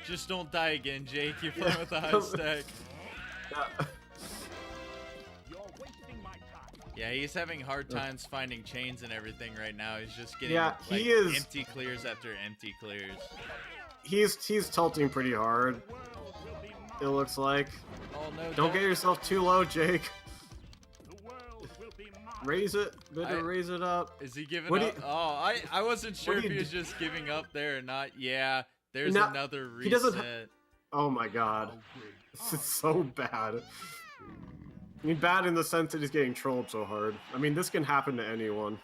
Just don't die again, Jake. You're playing with a high stack. You're wasting my time. Yeah, he's having hard times finding chains and everything right now. He's just getting empty clears after empty clears. He's tilting pretty hard, it looks like. Oh, no, don't get yourself too low, Jake. The world will be mine. Raise it. Better raise it up. Is he giving up? Oh, I wasn't sure if he was just giving up there or not. Yeah, there's another reset. Oh my God. This is so bad. I mean, bad in the sense that he's getting trolled so hard. I mean, this can happen to anyone.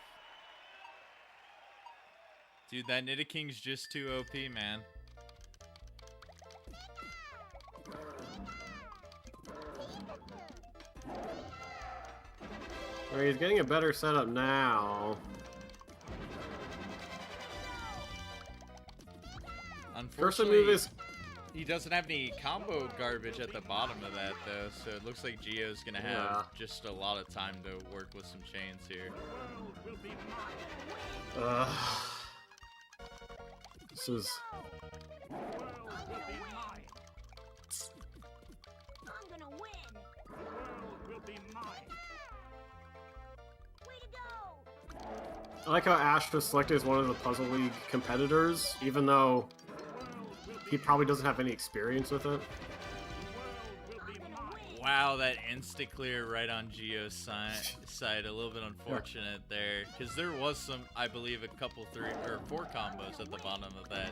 Dude, that Nidaking's just too OP, man. Alright, he's getting a better setup now. First move Unfortunately, is... he doesn't have any combo garbage at the bottom of that, though, so it looks like Gio's gonna have just a lot of time to work with some chains here. This is... I'm gonna win. The world will be mine. Way to go. I like how Ash was selected as one of the Puzzle League competitors, even though he probably doesn't have any experience with it. Wow, that insta-clear right on Gio's side. A little bit unfortunate there. Because there was some, I believe, a couple 3 or 4 combos at the bottom of that.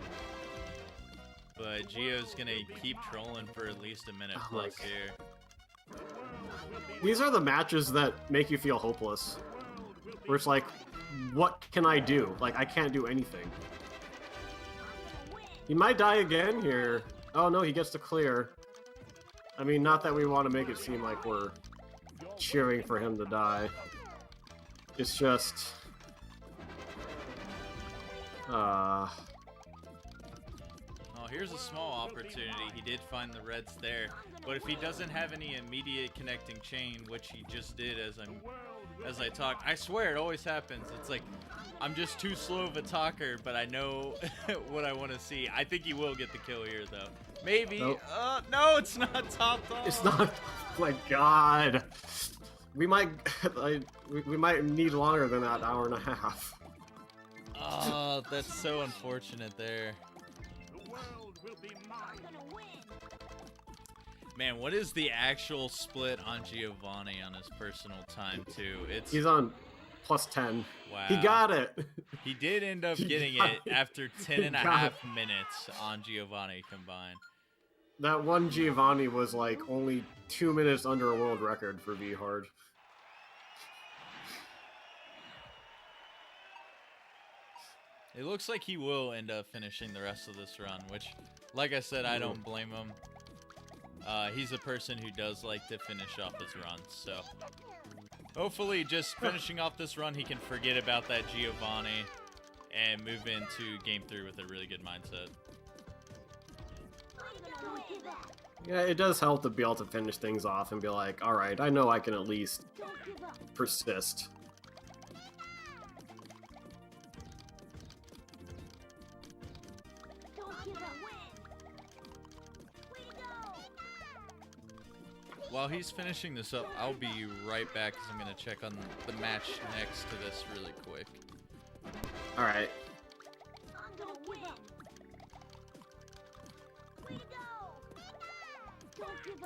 But Gio's going to keep trolling for at least a minute plus here. These are the matches that make you feel hopeless. Where it's like, what can I do? Like, I can't do anything. He might die again here. Oh no, he gets to clear. I mean, not that we want to make it seem like we're cheering for him to die. It's just... Oh, here's a small opportunity. He did find the reds there. But if he doesn't have any immediate connecting chain, which he just did as I talk, I swear it always happens. It's like, I'm just too slow of a talker, but I know what I want to see. I think he will get the kill here, though. Maybe. Nope. No, it's not topped off. It's not... Oh my god. We might... we might need longer than that hour and a half. Oh, that's so unfortunate there. The world will be mine. Man, what is the actual split on Giovanni on his personal time, too? He's on plus 10. Wow. He got it. He did end up He getting got it it. after 10 and a He got half it. minutes on Giovanni combined. That one Giovanni was like only 2 minutes under a world record for V-Hard. It looks like he will end up finishing the rest of this run, which, like I said, I don't blame him. He's a person who does like to finish off his runs, so hopefully just finishing off this run, he can forget about that Giovanni and move into Game 3 with a really good mindset. Yeah, it does help to be able to finish things off and be like, alright, I know I can at least persist. While he's finishing this up, I'll be right back because I'm going to check on the match next to this really quick. Alright.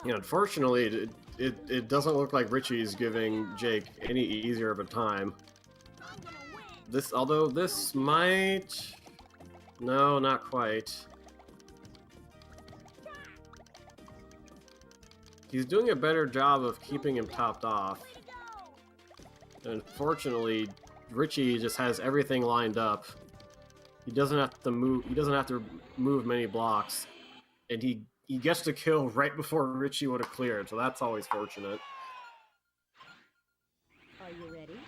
Yeah, unfortunately, it doesn't look like Richie's giving Jake any easier of a time. Although this might... No, not quite. He's doing a better job of keeping him topped off. Unfortunately, Richie just has everything lined up. He doesn't have to move. He doesn't have to move many blocks, and he gets to kill right before Richie would have cleared. So that's always fortunate. Are you ready?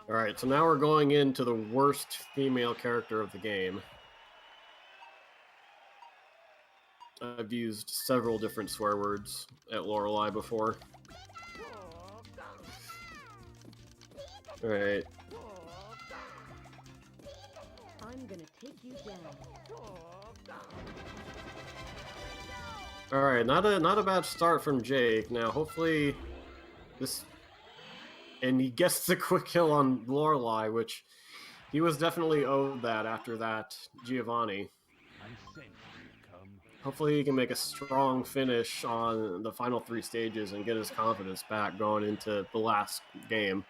All right, so now we're going into the worst female character of the game. I've used several different swear words at Lorelei before. Alright. I'm gonna take you down. Alright, not a bad start from Jake. Now hopefully this... And he gets the quick kill on Lorelei, which he was definitely owed that after that Giovanni. Hopefully he can make a strong finish on the final 3 stages and get his confidence back going into the last game.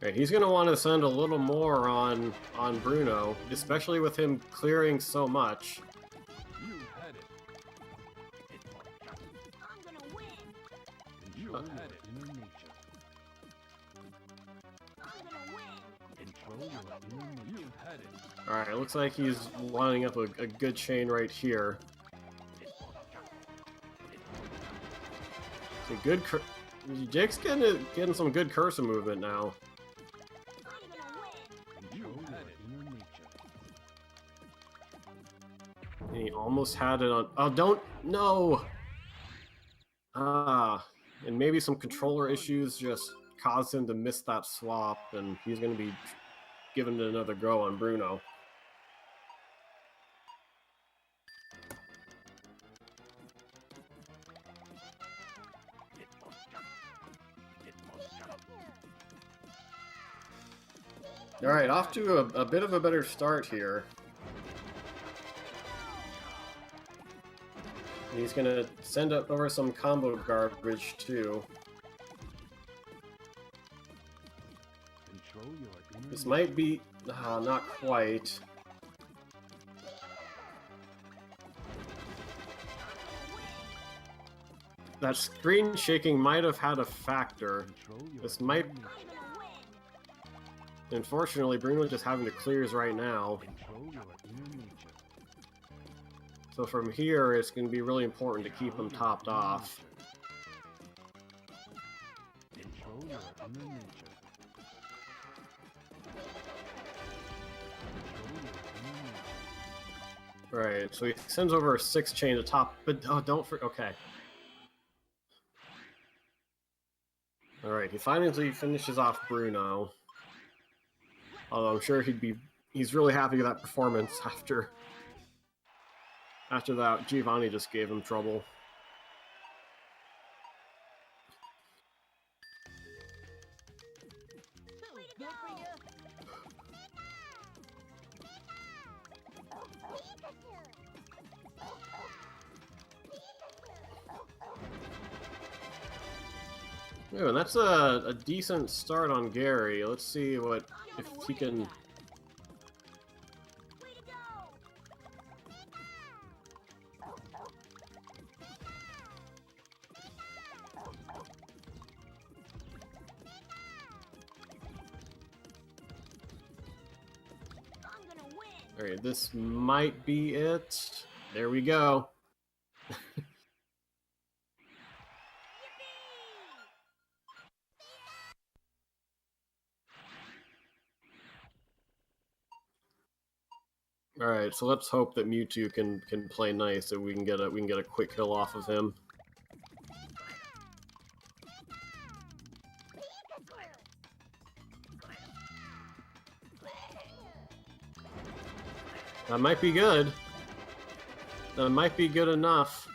Right, he's going to want to send a little more on Bruno, especially with him clearing so much. You had it. I'm gonna win. You had it. Inner nature. I'm gonna win. Control your inner nature. You had it. Alright, it looks like he's lining up a good chain right here. So good Jake's getting some good cursor movement now. I'm gonna win. You Control had your it. inner nature. And he almost had it on... Oh, don't... No! Ah, and maybe some controller issues just caused him to miss that swap, and he's going to be giving it another go on Bruno. Alright, off to a bit of a better start here. He's gonna send up over some combo garbage too. Control your inner This nature. might be... not quite. That screen shaking might have had a factor. Control your This might... inner nature. I'm gonna win. Unfortunately, Bruno's just having to clears right now. Control your inner nature. So from here, it's going to be really important to keep him topped off. Control your inner nature. Control your inner nature. Right, so he sends over a 6 chain to top, but oh, don't for... Okay. Alright, he finally finishes off Bruno. Although I'm sure he's really happy with that performance after that Giovanni just gave him trouble. Good for you. Ooh, and that's a decent start on Gary. Let's see if he can... Way to go. I'm gonna win. Alright, this might be it. There we go. All right, so let's hope that Mewtwo can play nice, so we can get a quick kill off of him. That might be good. That might be good enough.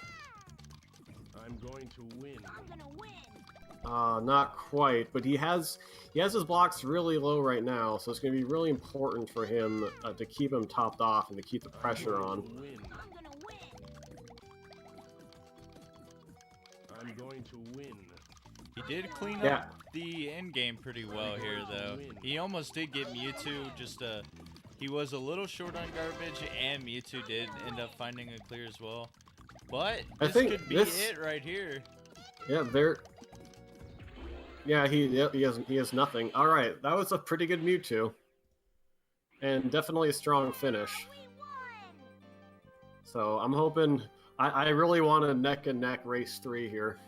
I'm going to win. I'm gonna win. Not quite, but he has his blocks really low right now, so it's going to be really important for him to keep him topped off and to keep the pressure on. Win. I'm gonna win. I'm going to win. He did clean Yeah. up the end game pretty well here, though. He almost did get Mewtwo, he was a little short on garbage, and Mewtwo did end up finding a clear as well. But I this think could be this- it right here. Yeah, he has nothing. All right, that was a pretty good Mewtwo, and definitely a strong finish. We won. So I'm hoping. I really want a neck and neck race 3 here.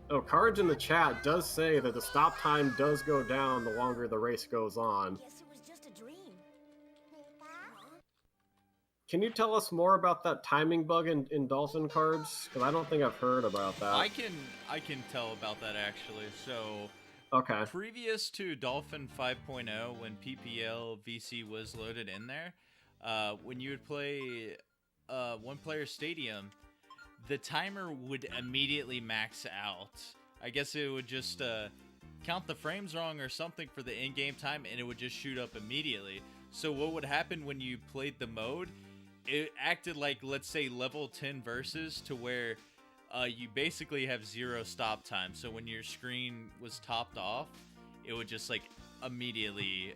Oh, Cards in the chat does say that the stop time does go down the longer the race goes on. Guess it was just a dream. Can you tell us more about that timing bug in Dolphin Cards? Because I don't think I've heard about that. I can tell about that actually. So Okay. previous to Dolphin 5.0, when PPL VC was loaded in there, when you would play one-player stadium, the timer would immediately max out. I guess it would just count the frames wrong or something for the in-game time, and it would just shoot up immediately. So what would happen when you played the mode, it acted like, let's say, level 10 versus, to where you basically have 0 stop time. So when your screen was topped off, it would just like immediately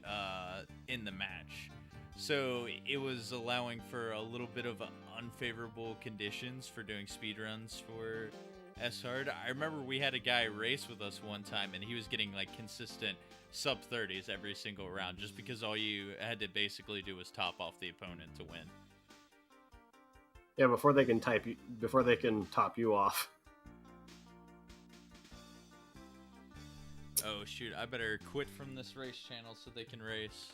end the match. So it was allowing for a little bit of unfavorable conditions for doing speedruns for S-Hard. I remember we had a guy race with us one time, and he was getting like consistent sub-30s every single round, just because all you had to basically do was top off the opponent to win. Yeah, before they can top you off. Oh shoot, I better quit from this race channel so they can race.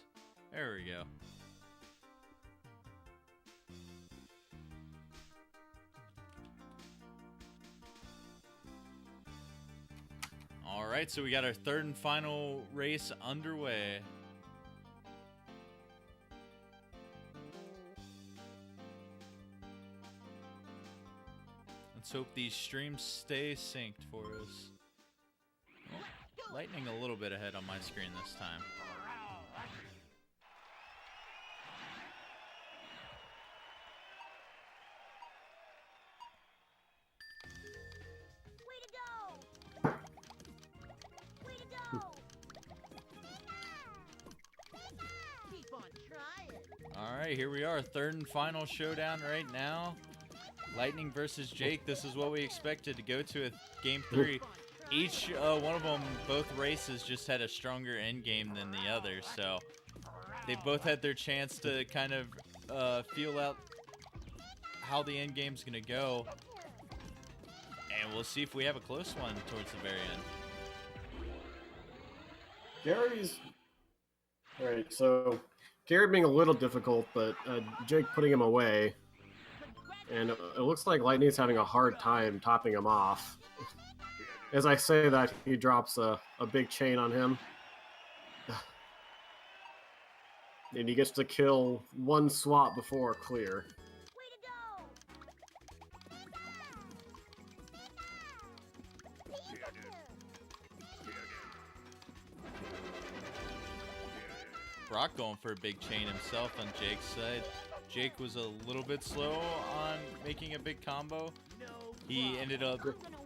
There we go. Alright, so we got our third and final race underway. Let's hope these streams stay synced for us. Oh, Litenang a little bit ahead on my screen this time. Alright, here we are. Third and final showdown right now. Litenang versus Jake. This is what we expected to go to at Game 3. Each one of them, both races, just had a stronger end game than the other. So they both had their chance to kind of feel out how the end game's going to go. And we'll see if we have a close one towards the very end. Gary's... Alright, so Gary being a little difficult, but Jake putting him away. And it looks like Litenang's having a hard time topping him off. As I say that, he drops a big chain on him. And he gets to kill one swap before clear. Brock going for a big chain himself on Jake's side. Jake was a little bit slow on making a big combo. He ended up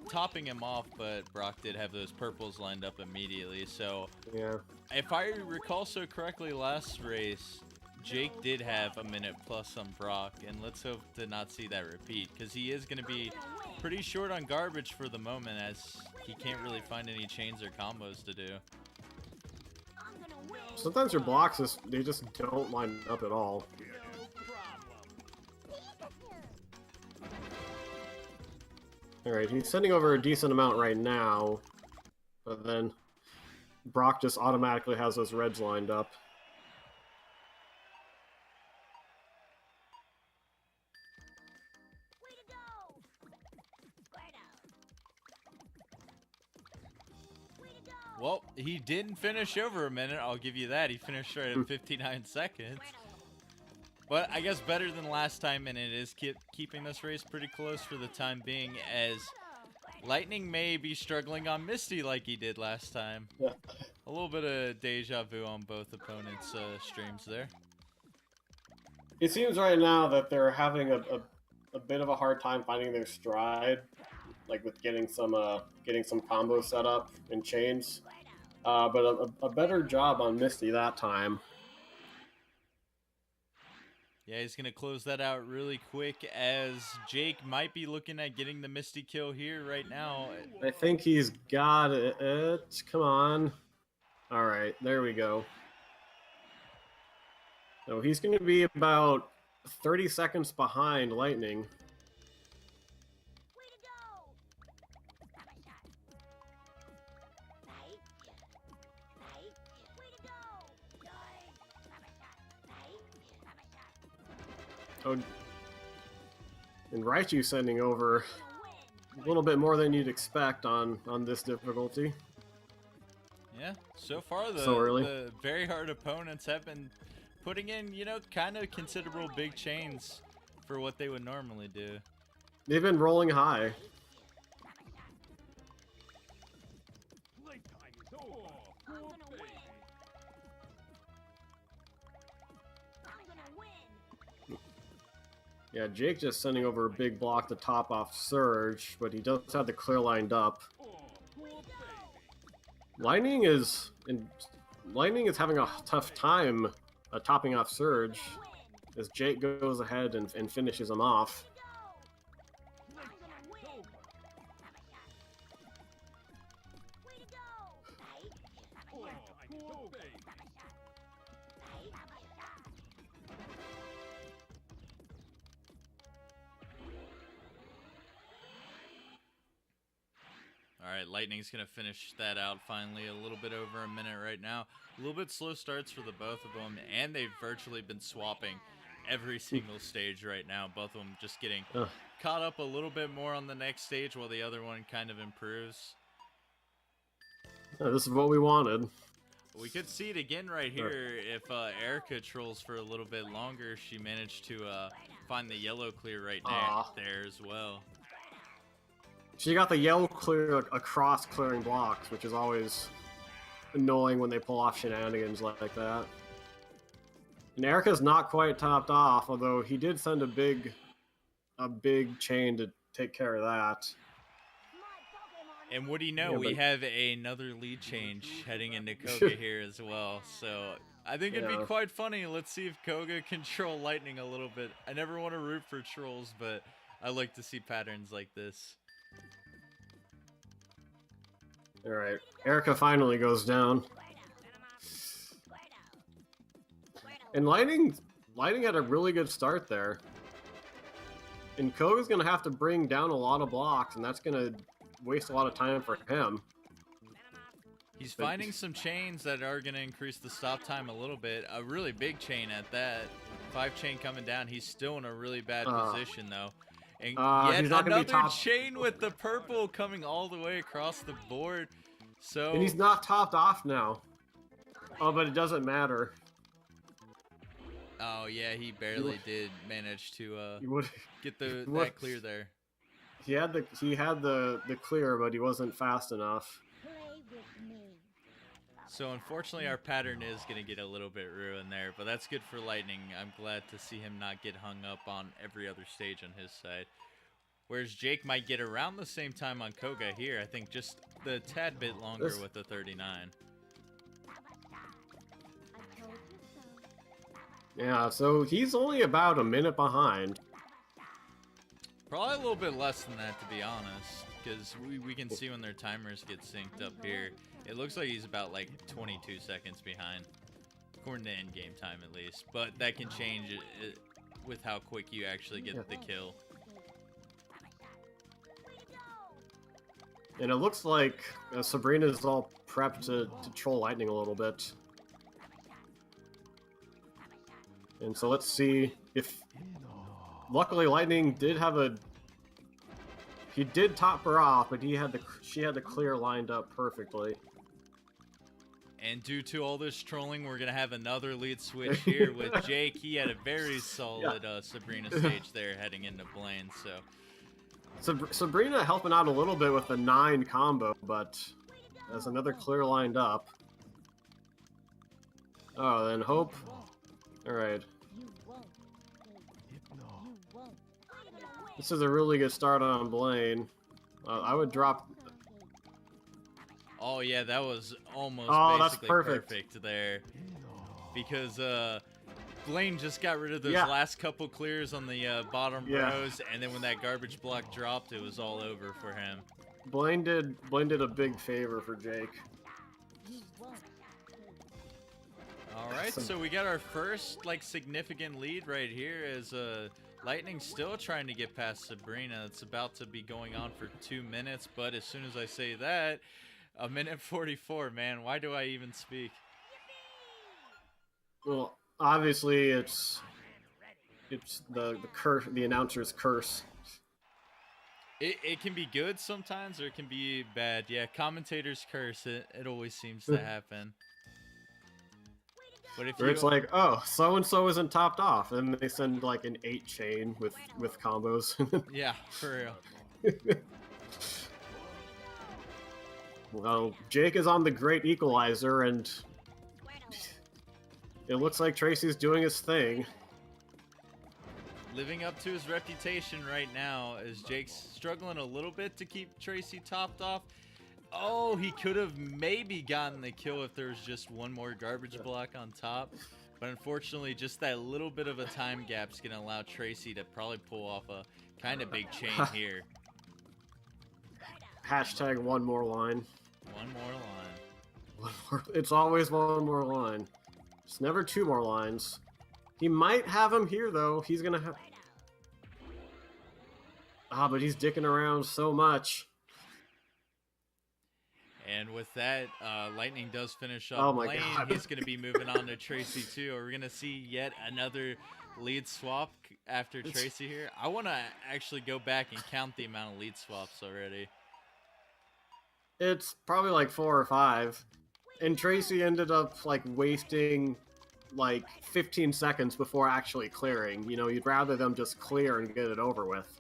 topping him off, but Brock did have those purples lined up immediately. So, yeah. If I recall so correctly, last race, Jake did have a minute plus on Brock, and let's hope to not see that repeat, because he is going to be pretty short on garbage for the moment, as he can't really find any chains or combos to do. Sometimes your blocks, they just don't line up at all. Alright, he's sending over a decent amount right now, but then Brock just automatically has those reds lined up. Well, he didn't finish over a minute, I'll give you that. He finished right at 59 seconds. But I guess better than last time, and it is keeping this race pretty close for the time being, as Litenang may be struggling on Misty like he did last time. Yeah. A little bit of deja vu on both opponents' streams there. It seems right now that they're having a bit of a hard time finding their stride, like with getting some combo set up and chains. But a better job on Misty that time. Yeah, he's going to close that out really quick, as Jake might be looking at getting the Misty kill here right now. I think he's got it. Come on. All right, there we go. So he's going to be about 30 seconds behind Litenang. Oh, and Raichu sending over a little bit more than you'd expect on this difficulty. Yeah, so far early. The very hard opponents have been putting in, you know, kind of considerable big chains for what they would normally do. They've been rolling high. Yeah, Jake just sending over a big block to top off Surge, but he does have the clear lined up. Lightning is having a tough time topping off Surge as Jake goes ahead and finishes him off. Alright, Lightning's going to finish that out finally. A little bit over a minute right now. A little bit slow starts for the both of them, and they've virtually been swapping every single stage right now. Both of them just getting caught up a little bit more on the next stage while the other one kind of improves. This is what we wanted. We could see it again right here if Erica trolls for a little bit longer. She managed to find the yellow clear right there as well. She got the yellow clear across clearing blocks, which is always annoying when they pull off shenanigans like that. And Erica's not quite topped off, although he did send a big chain to take care of that. And what do you know, we have another lead change heading into Koga here as well. So I think it'd be quite funny. Let's see if Koga can troll Lightning a little bit. I never want to root for trolls, but I like to see patterns like this. Alright, Erica finally goes down. And Lightning had a really good start there. And Koga's going to have to bring down a lot of blocks, and that's going to waste a lot of time for him. He's finding some chains that are going to increase the stop time a little bit. A really big chain at that. 5 chain coming down. He's still in a really bad position, though. And yet another chain with the purple coming all the way across the board. So and he's not topped off now. Oh, but it doesn't matter. Oh yeah, he barely did manage to get that clear there. He had the clear, but he wasn't fast enough. So unfortunately, our pattern is going to get a little bit ruined there, but that's good for Lightning. I'm glad to see him not get hung up on every other stage on his side. Whereas Jake might get around the same time on Koga here. I think just the tad bit longer with the 39. Yeah, so he's only about a minute behind. Probably a little bit less than that, to be honest, because we can see when their timers get synced up here. It looks like he's about like 22 seconds behind, according to end-game time at least. But that can change with how quick you actually get the kill. And it looks like Sabrina's all prepped to troll Lightning a little bit. And so let's see if... Luckily, Lightning did have a... He did top her off, but she had the clear lined up perfectly. And due to all this trolling, we're going to have another lead switch here with Jake. He had a very solid Sabrina stage there heading into Blaine, so... Sabrina helping out a little bit with the 9 combo, but there's another clear lined up. Oh, then Hope. Alright. This is a really good start on Blaine. I would drop... Oh yeah, that was almost basically perfect there. Because Blaine just got rid of those last couple clears on the bottom rows, and then when that garbage block dropped, it was all over for him. Blaine did a big favor for Jake. Alright, so we got our first significant lead right here as Lightning's still trying to get past Sabrina. It's about to be going on for 2 minutes, but as soon as I say that, 1:44, man, why do I even speak? Well, obviously it's the curse, the announcer's curse. It can be good sometimes, or it can be bad. Yeah, commentator's curse, it always seems to happen. But if it's like, oh, so-and-so isn't topped off, and they send like an 8 chain with combos. Yeah, for real. Well, Jake is on the great equalizer, and it looks like Tracy's doing his thing. living up to his reputation right now as Jake's struggling a little bit to keep Tracy topped off. Oh, he could have maybe gotten the kill if there was just one more garbage block on top. But unfortunately, just that little bit of a time gap is going to allow Tracy to probably pull off a kind of big chain here. Hashtag one more line. One more line. It's always one more line. It's never two more lines. He might have him here, though. He's going to have... but he's dicking around so much. And with that, Lightning does finish Oh up my lane. God. He's going to be moving on to Tracy too. We're going to see yet another lead swap after Tracy here. I want to actually go back and count the amount of lead swaps already. It's probably like 4 or 5. And Tracy ended up like wasting like 15 seconds before actually clearing. You know, you'd rather them just clear and get it over with.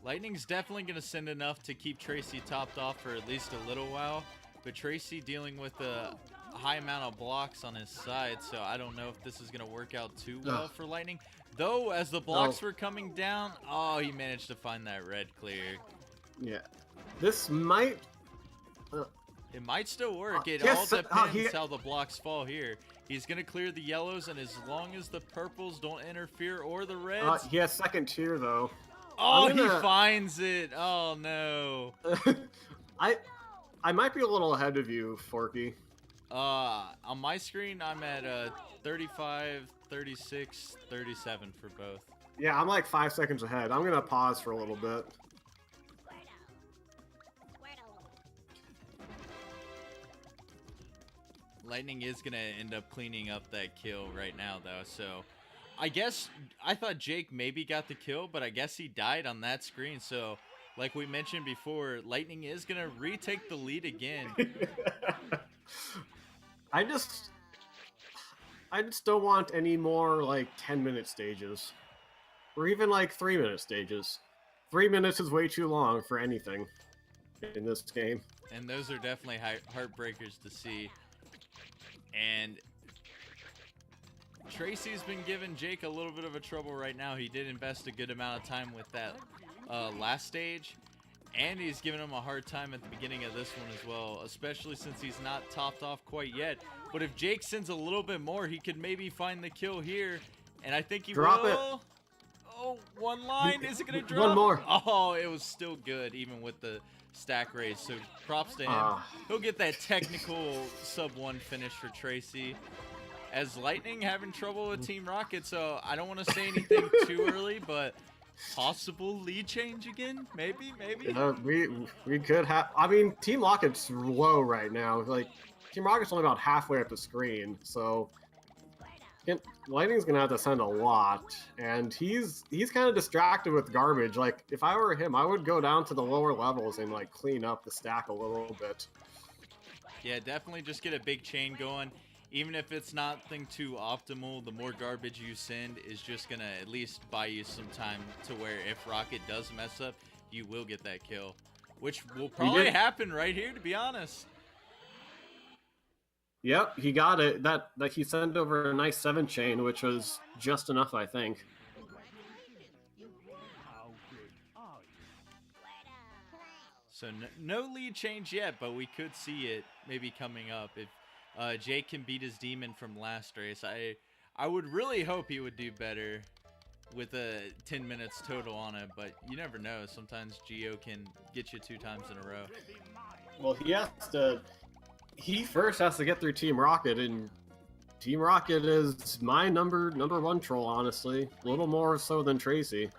Lightning's definitely going to send enough to keep Tracy topped off for at least a little while, but Tracy dealing with a high amount of blocks on his side, so I don't know if this is going to work out too well for Lightning. Though, as the blocks were coming down, oh, he managed to find that red clear. Yeah. This might... It might still work. It yes, all depends how the blocks fall here. He's going to clear the yellows, and as long as the purples don't interfere or the reds... he has second tier, though. Oh, he finds it. Oh, no. I might be a little ahead of you, Forky. On my screen, I'm at 35, 36, 37 for both. Yeah, I'm like 5 seconds ahead. I'm going to pause for a little bit. Lightning is going to end up cleaning up that kill right now, though, so... I guess I thought Jake maybe got the kill, but I guess he died on that screen. So, like we mentioned before, Lightning is going to retake the lead again. I just don't want any more like 10-minute stages. Or even like 3-minute stages. 3 minutes is way too long for anything in this game. And those are definitely heartbreakers to see. And Tracy's been giving Jake a little bit of a trouble right now. He did invest a good amount of time with that last stage, and he's giving him a hard time at the beginning of this one as well, especially since he's not topped off quite yet. But if Jake sends a little bit more, he could maybe find the kill here, and I think he Drop will. it. Oh, one line. Is it going to drop? One more. Oh, it was still good, even with the stack raise. So props to him. He'll get that technical sub-1 finish for Tracy. As Lightning having trouble with Team Rocket, so I don't want to say anything too early, but possible lead change again? Maybe? We could have... I mean, Team Rocket's low right now. Like, Team Rocket's only about halfway up the screen, so... Lightning's gonna have to send a lot, and he's kind of distracted with garbage. Like, if I were him, I would go down to the lower levels and, like, clean up the stack a little bit. Yeah, definitely just get a big chain going. Even if it's nothing too optimal, the more garbage you send is just going to at least buy you some time to where if Rocket does mess up, you will get that kill. Which will probably happen right here, to be honest. Yep, he got it. That he sent over a nice 7 chain, which was just enough, I think. How good are you? So no lead change yet, but we could see it maybe coming up if Jake can beat his demon from last race. I would really hope he would do better with 10 minutes total on it, but you never know. Sometimes Geo can get you 2 times in a row. Well, he first has to get through Team Rocket, and Team Rocket is my number 1 troll, honestly. A little more so than Tracy.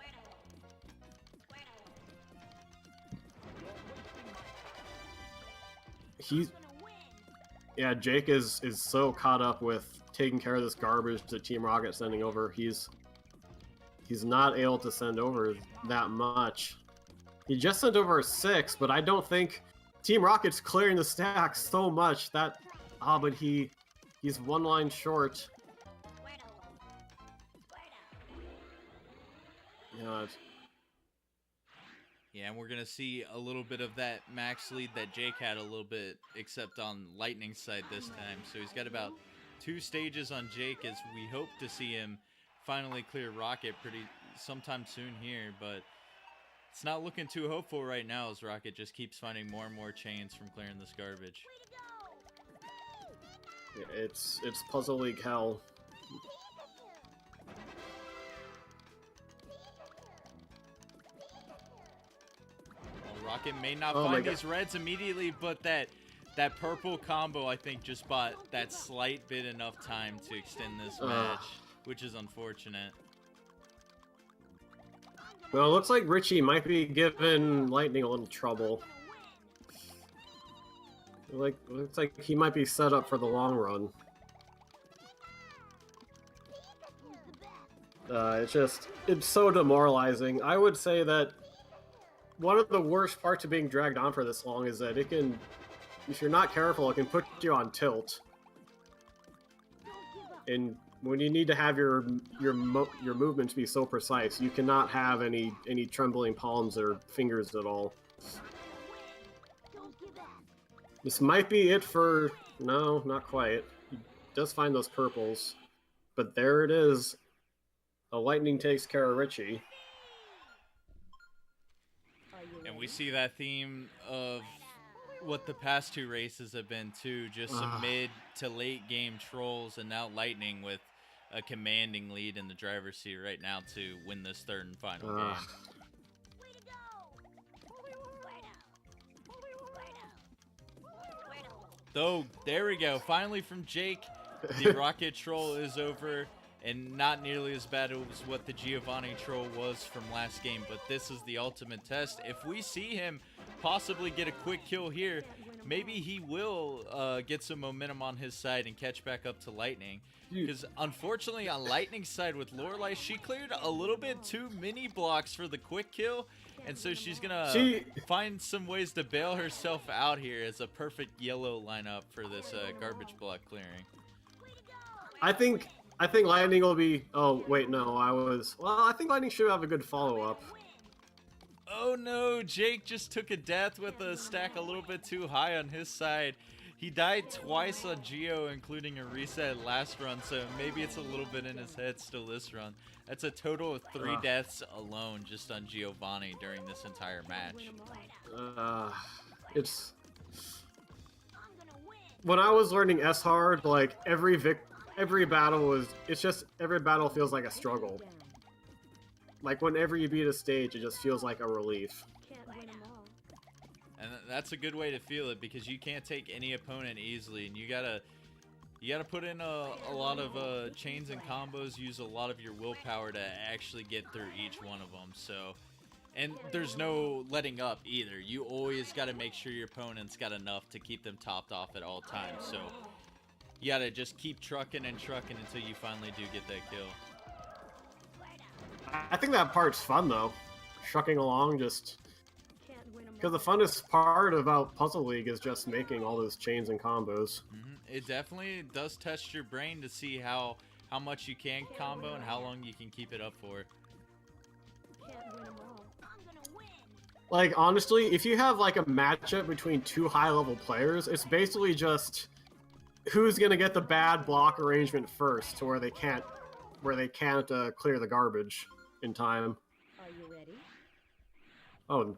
Yeah, Jake is so caught up with taking care of this garbage that Team Rocket sending over. He's not able to send over that much. He just sent over 6, but I don't think Team Rocket's clearing the stack so much that but he's 1 line short. God. Yeah, and we're going to see a little bit of that max lead that Jake had a little bit, except on Lightning's side this time. So he's got about 2 stages on Jake as we hope to see him finally clear Rocket sometime soon here, but it's not looking too hopeful right now as Rocket just keeps finding more and more chains from clearing this garbage. It's Puzzle League hell. Well, Rocket may not Oh my find God. these reds immediately, but that purple combo I think just bought that slight bit enough time to extend this match, which is unfortunate. Well, it looks like Richie might be giving Lightning a little trouble. Looks like he might be set up for the long run. It's so demoralizing. I would say that one of the worst parts of being dragged on for this long is that it can, if you're not careful, it can put you on tilt. And when you need to have your movements be so precise, you cannot have any trembling palms or fingers at all. This might be it for... No, not quite. He does find those purples. But there it is. A Lightning takes care of Richie. And we see that theme of what the past two races have been too, just some mid to late game trolls, and now Lightning with a commanding lead in the driver's seat right now to win this third and final game. Though, there we go. Finally from Jake, the Rocket Troll is over, and not nearly as bad as what the Giovanni Troll was from last game, but this is the ultimate test. If we see him possibly get a quick kill here, maybe he will get some momentum on his side and catch back up to Lightning. Because unfortunately on Lightning's side with Lorelei, she cleared a little bit too many blocks for the quick kill, and so she's gonna find some ways to bail herself out here as a perfect yellow lineup for this garbage block clearing. I think Lightning will be... Oh, wait, no, I think Lightning should have a good follow-up. Oh no, Jake just took a death with a stack a little bit too high on his side. He died twice on Geo, including a reset last run, so maybe it's a little bit in his head still this run. That's a total of 3 deaths alone just on Giovanni during this entire match. It's... When I was learning S-Hard, like, every battle was... It's just, every battle feels like a struggle. Like, whenever you beat a stage, it just feels like a relief. And that's a good way to feel it, because you can't take any opponent easily, and you gotta put in a lot of chains and combos, use a lot of your willpower to actually get through each one of them. So, and there's no letting up either. You always gotta make sure your opponent's got enough to keep them topped off at all times. So you gotta just keep trucking and trucking until you finally do get that kill. I think that part's fun, though. Trucking along, just... Because the funnest part about Puzzle League is just making all those chains and combos. It definitely does test your brain to see how much you can combo and how long you can keep it up for. Like, honestly, if you have, like, a matchup between 2 high-level players, it's basically just who's gonna get the bad block arrangement first to where they can't clear the garbage in time. Are you ready? Oh.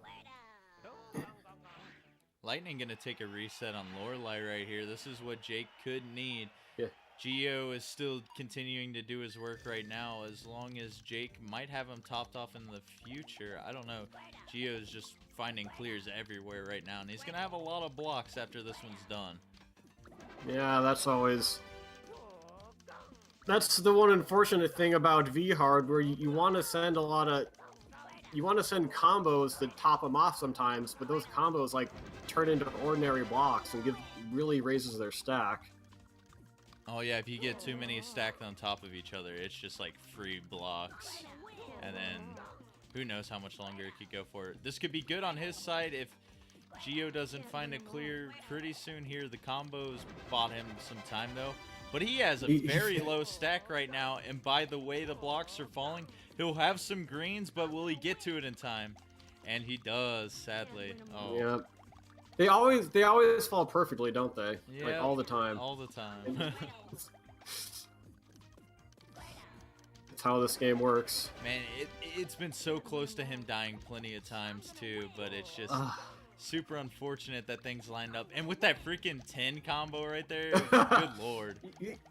Lightning gonna take a reset on Lorelei right here. This is what Jake could need. Yeah. Geo is still continuing to do his work right now, as long as Jake might have him topped off in the future. I don't know. Geo is just finding clears everywhere right now, and he's gonna have a lot of blocks after this one's done. Yeah, that's always... That's the one unfortunate thing about V-Hard, where you want to send a lot of... You want to send combos to top them off sometimes, but those combos, like, turn into ordinary blocks and really raises their stack. Oh yeah, if you get too many stacked on top of each other, it's just like free blocks. And then who knows how much longer it could go for. This could be good on his side if Geo doesn't find it clear pretty soon here. The combos bought him some time though. But he has a very low stack right now, and by the way the blocks are falling, he'll have some greens, but will he get to it in time? And he does, sadly. Oh. Yeah. They always fall perfectly, don't they? Yeah, like all the time. All the time. That's how this game works. Man, it's been so close to him dying plenty of times too, but it's just super unfortunate that things lined up. And with that freaking 10 combo right there, good lord.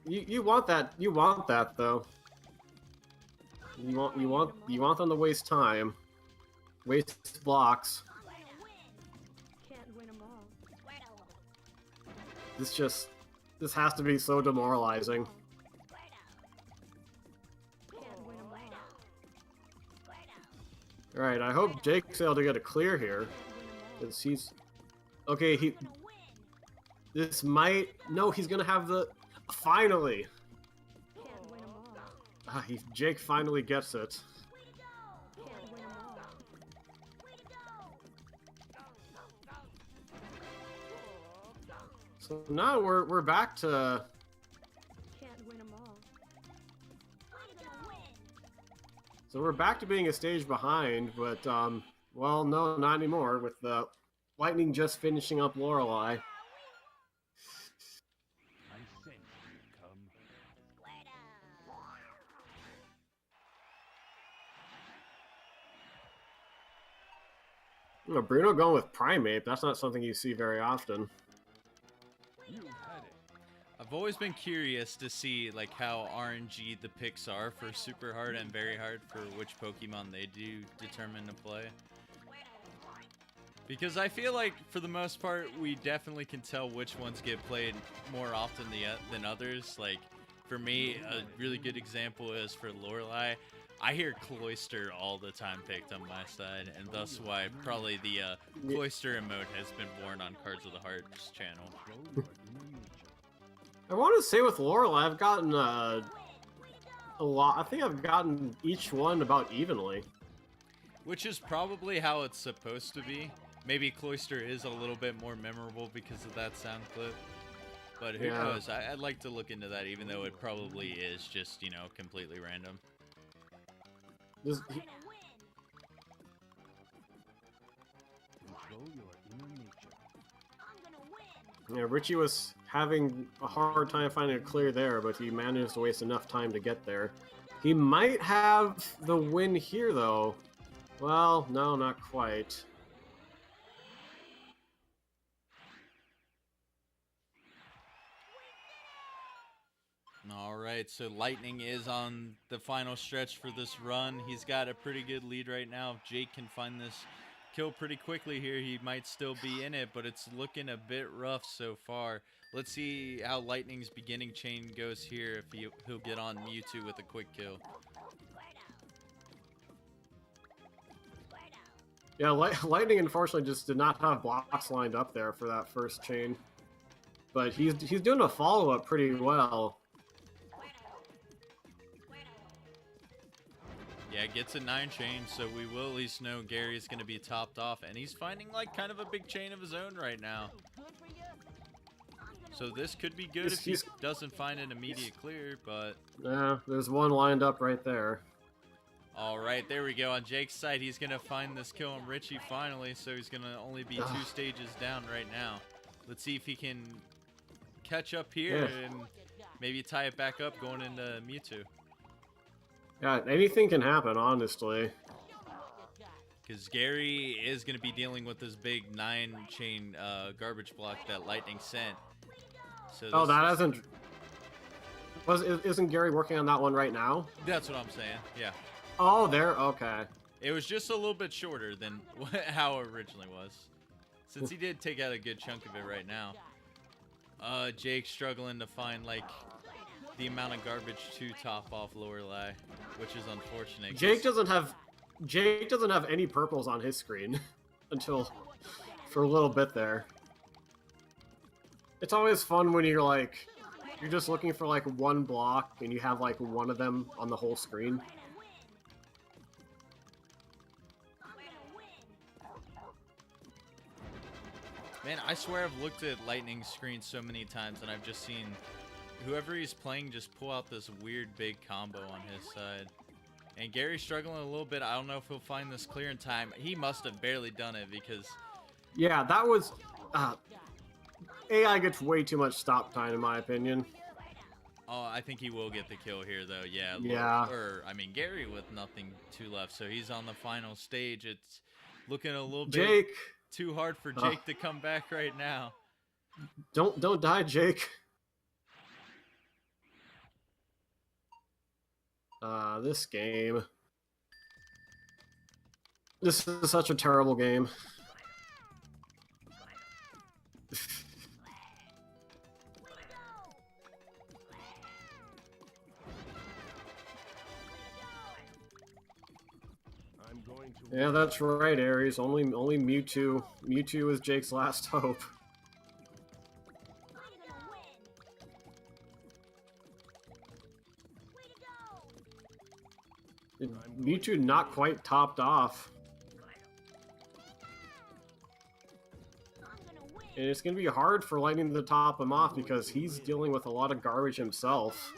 You want that? You want that though. You want them to waste time, waste blocks. Can't win 'em all. This has to be so demoralizing. Can't win 'em all. All right, I hope Jake's able to get a clear here, because he's okay. This might he's gonna have the finally. Can't win 'em all. Jake finally gets it. Can't win 'em all. So now we're back to Can't win 'em all. so we're back to being a stage behind, but well, no, not anymore. With the Lightning just finishing up Lorelei. I sense you come. Bruno going with Primate. That's not something you see very often. You've had it. I've always been curious to see like how RNG the picks are for super hard and very hard for which Pokemon they do determine to play. Because I feel like for the most part we definitely can tell which ones get played more often than others. Like for me, a really good example is for Lorelei. I hear Cloyster all the time picked on my side, and thus why probably the Cloyster emote has been born on Cards of the Hearts channel. Show your inner nature. I want to say with Lorelei, I've gotten a lot. I think I've gotten each one about evenly. Which is probably how it's supposed to be. Maybe Cloyster is a little bit more memorable because of that sound clip. But who knows? I'd like to look into that, even though it probably is just, you know, completely random. Control your inner nature. Yeah, Richie was having a hard time finding a clear there, but he managed to waste enough time to get there. He might have the win here, though. Well, no, not quite. Alright, so Lightning is on the final stretch for this run. He's got a pretty good lead right now. If Jake can find this kill pretty quickly here, he might still be in it, but it's looking a bit rough so far. Let's see how Lightning's beginning chain goes here, if he'll get on Mewtwo with a quick kill. Yeah, Lightning unfortunately just did not have blocks lined up there for that first chain. But he's doing a follow-up pretty well. Yeah, gets a 9 chain, so we will at least know Gary's going to be topped off. And he's finding, like, kind of a big chain of his own right now. So this could be good if he doesn't find an immediate clear, but... Yeah, there's one lined up right there. Alright, there we go. On Jake's side, he's going to find this kill on Richie finally, so he's going to only be 2 stages down right now. Let's see if he can catch up here and maybe tie it back up going into Mewtwo. Yeah, anything can happen, honestly. Because Gary is going to be dealing with this big 9-chain garbage block that Lightning sent. So that isn't Gary working on that one right now? That's what I'm saying, yeah. Oh, there, okay. It was just a little bit shorter than how it originally was. Since he did take out a good chunk of it right now. Jake struggling to find, like, the amount of garbage to top off Lorelei, which is unfortunate. Jake doesn't have any purples on his screen until for a little bit there. It's always fun when you're just looking for like one block and you have like one of them on the whole screen. Man, I swear I've looked at Lightning's screen so many times and I've just seen whoever he's playing just pull out this weird big combo on his side. And Gary's struggling a little bit. I don't know if he'll find this clear in time. He must have barely done it because... Yeah, that was... AI gets way too much stop time in my opinion. Oh, I think he will get the kill here, though. Yeah. Yeah. Or, I mean, Gary with nothing too left, so he's on the final stage. It's looking a little bit Jake, too hard for Jake to come back right now. don't die, Jake. This game. This is such a terrible game. I'm going to Yeah, that's right, Aries. Only Mewtwo. Mewtwo is Jake's last hope. Mewtwo not quite topped off. And it's going to be hard for Lightning to top him off because he's dealing with a lot of garbage himself.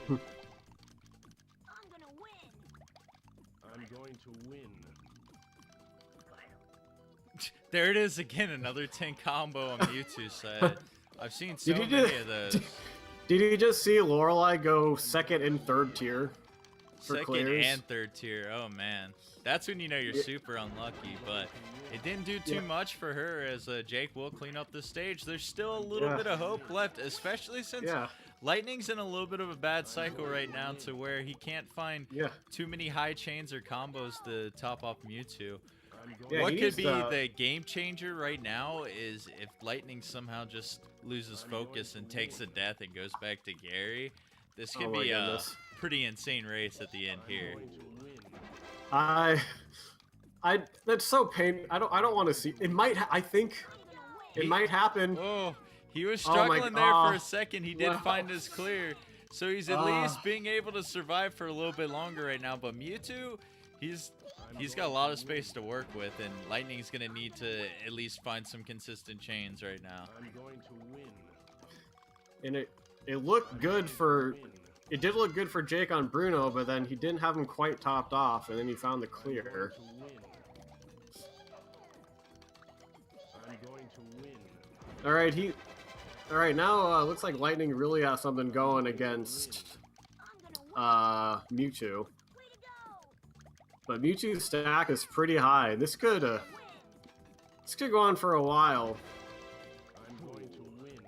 I'm going to win. There it is again, another 10 combo on Mewtwo's side. I've seen so Did many of those. Did you just see Lorelei go second and third tier for Second clears? and third tier. Oh man, that's when you know you're super unlucky. But it didn't do too much for her, as Jake will clean up the stage. There's still a little bit of hope left, especially since Lightning's in a little bit of a bad cycle right now, to where he can't find too many high chains or combos to top off Mewtwo. What could be the game changer right now is if Lightning somehow just loses focus and takes a death and goes back to Gary. This could be a pretty insane race at the end here. That's so painful. I don't want to see. It might. I think it might happen. Oh, he was struggling there for a second. He did find his clear, so he's at least being able to survive for a little bit longer right now. But Mewtwo, he's got a lot of space to work with, and Lightning's gonna need to at least find some consistent chains right now. I'm going to win. And it looked good for. It did look good for Jake on Bruno, but then he didn't have him quite topped off, and then he found the clear. I'm going to win. All right, now looks like Lightning really has something going against Mewtwo. But Mewtwo's stack is pretty high. This could go on for a while. I'm going to win.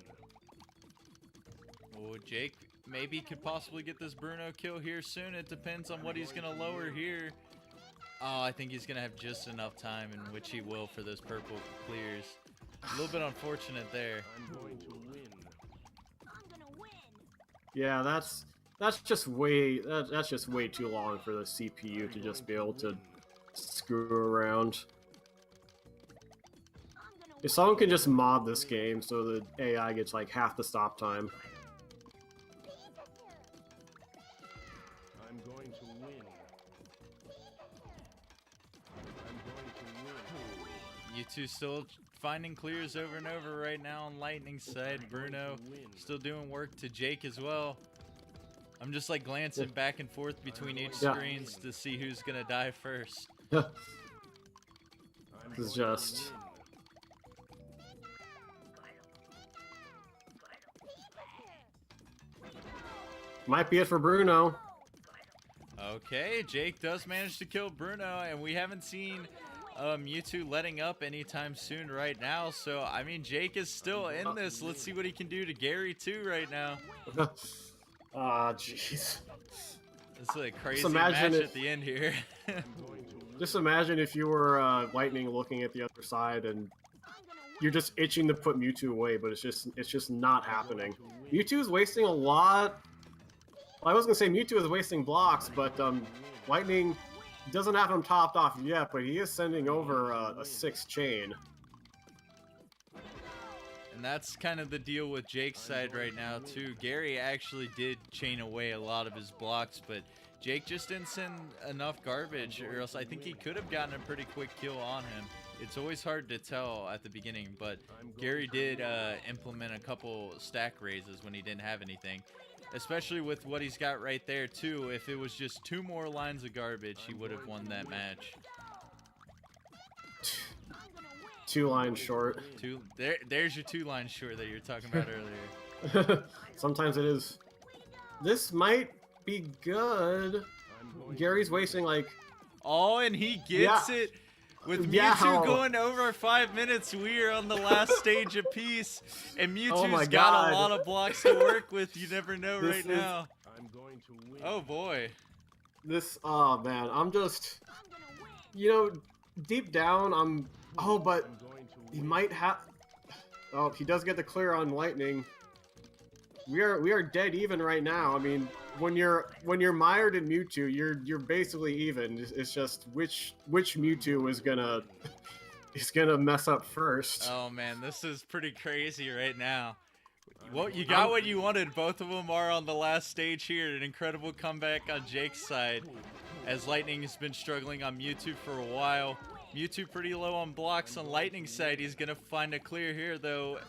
Oh, Jake maybe could possibly get this Bruno kill here soon. It depends on what he's gonna lower here. Oh, I think he's gonna have just enough time, in which he will, for those purple clears. A little bit unfortunate there. I'm going to win. Yeah, that's just way too long for the CPU to just be able to screw around. If someone can just mod this game so the AI gets like half the stop time. I'm going to win. I'm going to win. You two still finding clears over and over right now on Lightning's side. Bruno still doing work to Jake as well. I'm just like glancing back and forth between each screens to see who's gonna die first. This is just... Might be it for Bruno. Okay, Jake does manage to kill Bruno, and we haven't seen Mewtwo letting up anytime soon right now. So, I mean, Jake is still in this. Let's see what he can do to Gary, too, right now. Ah, jeez. It's a crazy match at the end here. Just imagine if you were Lightning looking at the other side and you're just itching to put Mewtwo away, but it's just not happening. Mewtwo's wasting a lot. Well, I was gonna say Mewtwo is wasting blocks, but Lightning doesn't have him topped off yet, but he is sending over a 6 chain. And that's kind of the deal with Jake's side right now, too. Gary actually did chain away a lot of his blocks, but Jake just didn't send enough garbage, or else I think he could have gotten a pretty quick kill on him. It's always hard to tell at the beginning, but Gary did implement a couple stack raises when he didn't have anything. Especially with what he's got right there, too. If it was just 2 more lines of garbage, he would have won that match. 2 lines short. There's your 2 lines short that you were talking about earlier. Sometimes it is. This might be good. Gary's wasting like... Oh, and he gets it. With Mewtwo going over 5 minutes, we are on the last stage apiece, and Mewtwo's got a lot of blocks to work with. You never know right now. I'm going to win. Oh boy. This, oh man, I'm just, you know, deep down, but I'm going to he win. might have, oh, he does get the clear on Lightning. We are dead even right now. I mean, when you're mired in Mewtwo, you're basically even. It's just which Mewtwo is gonna mess up first. Oh man, this is pretty crazy right now. Well, you got what you wanted. Both of them are on the last stage here. An incredible comeback on Jake's side, as Lightning has been struggling on Mewtwo for a while. Mewtwo pretty low on blocks on Lightning's side. He's gonna find a clear here though.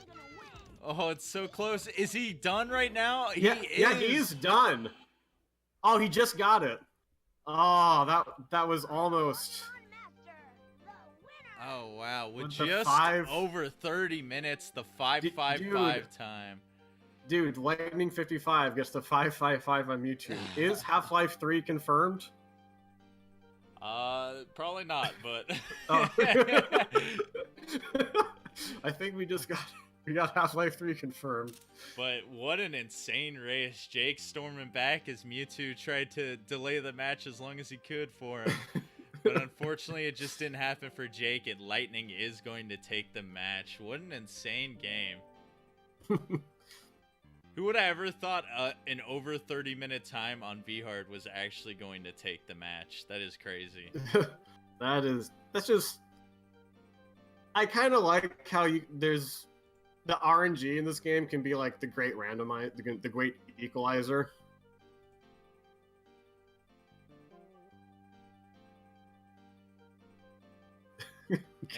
Oh, it's so close. Is he done right now? Yeah, he's done. Oh, he just got it. Oh, that was almost. Oh wow, with With the just 5 over 30 minutes, the 555 time. Dude, Lightning 55 gets the 555 on Mewtwo. Is Half-Life 3 confirmed? Probably not, but Oh. I think we got Half-Life 3 confirmed. But what an insane race. Jake storming back as Mewtwo tried to delay the match as long as he could for him. But unfortunately, it just didn't happen for Jake, and Lightning is going to take the match. What an insane game. Who would have ever thought an over 30-minute time on V-Hard was actually going to take the match? That is crazy. That's just... I kind of like how there's... The RNG in this game can be like the great randomizer, the great equalizer.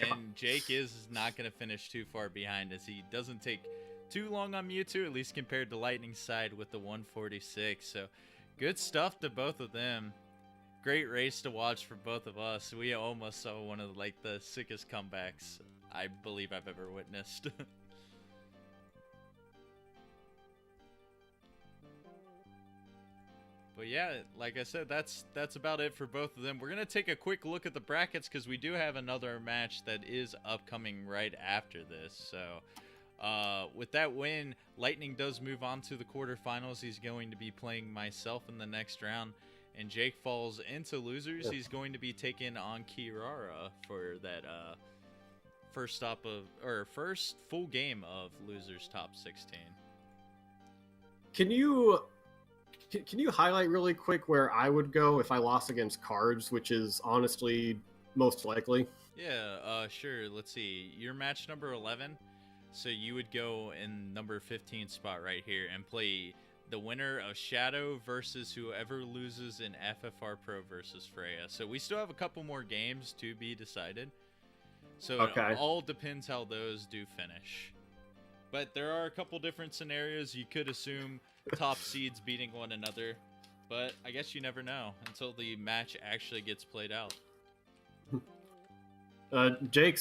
And Jake is not going to finish too far behind, as he doesn't take too long on Mewtwo, at least compared to Lightning's side with the 146. So good stuff to both of them. Great race to watch for both of us. We almost saw one of the sickest comebacks I believe I've ever witnessed. But yeah, like I said, that's about it for both of them. We're going to take a quick look at the brackets because we do have another match that is upcoming right after this. So with that win, Lightning does move on to the quarterfinals. He's going to be playing myself in the next round. And Jake falls into losers. He's going to be taking on Kirara for that first full game of losers top 16. Can you highlight really quick where I would go if I lost against Cards, which is honestly most likely? Yeah, sure. Let's see. Your match number 11. So you would go in number 15 spot right here and play the winner of Shadow versus whoever loses in FFR Pro versus Freya. So we still have a couple more games to be decided. So Okay. It all depends how those do finish. But there are a couple different scenarios. You could assume top seeds beating one another, but I guess you never know until the match actually gets played out. Jake's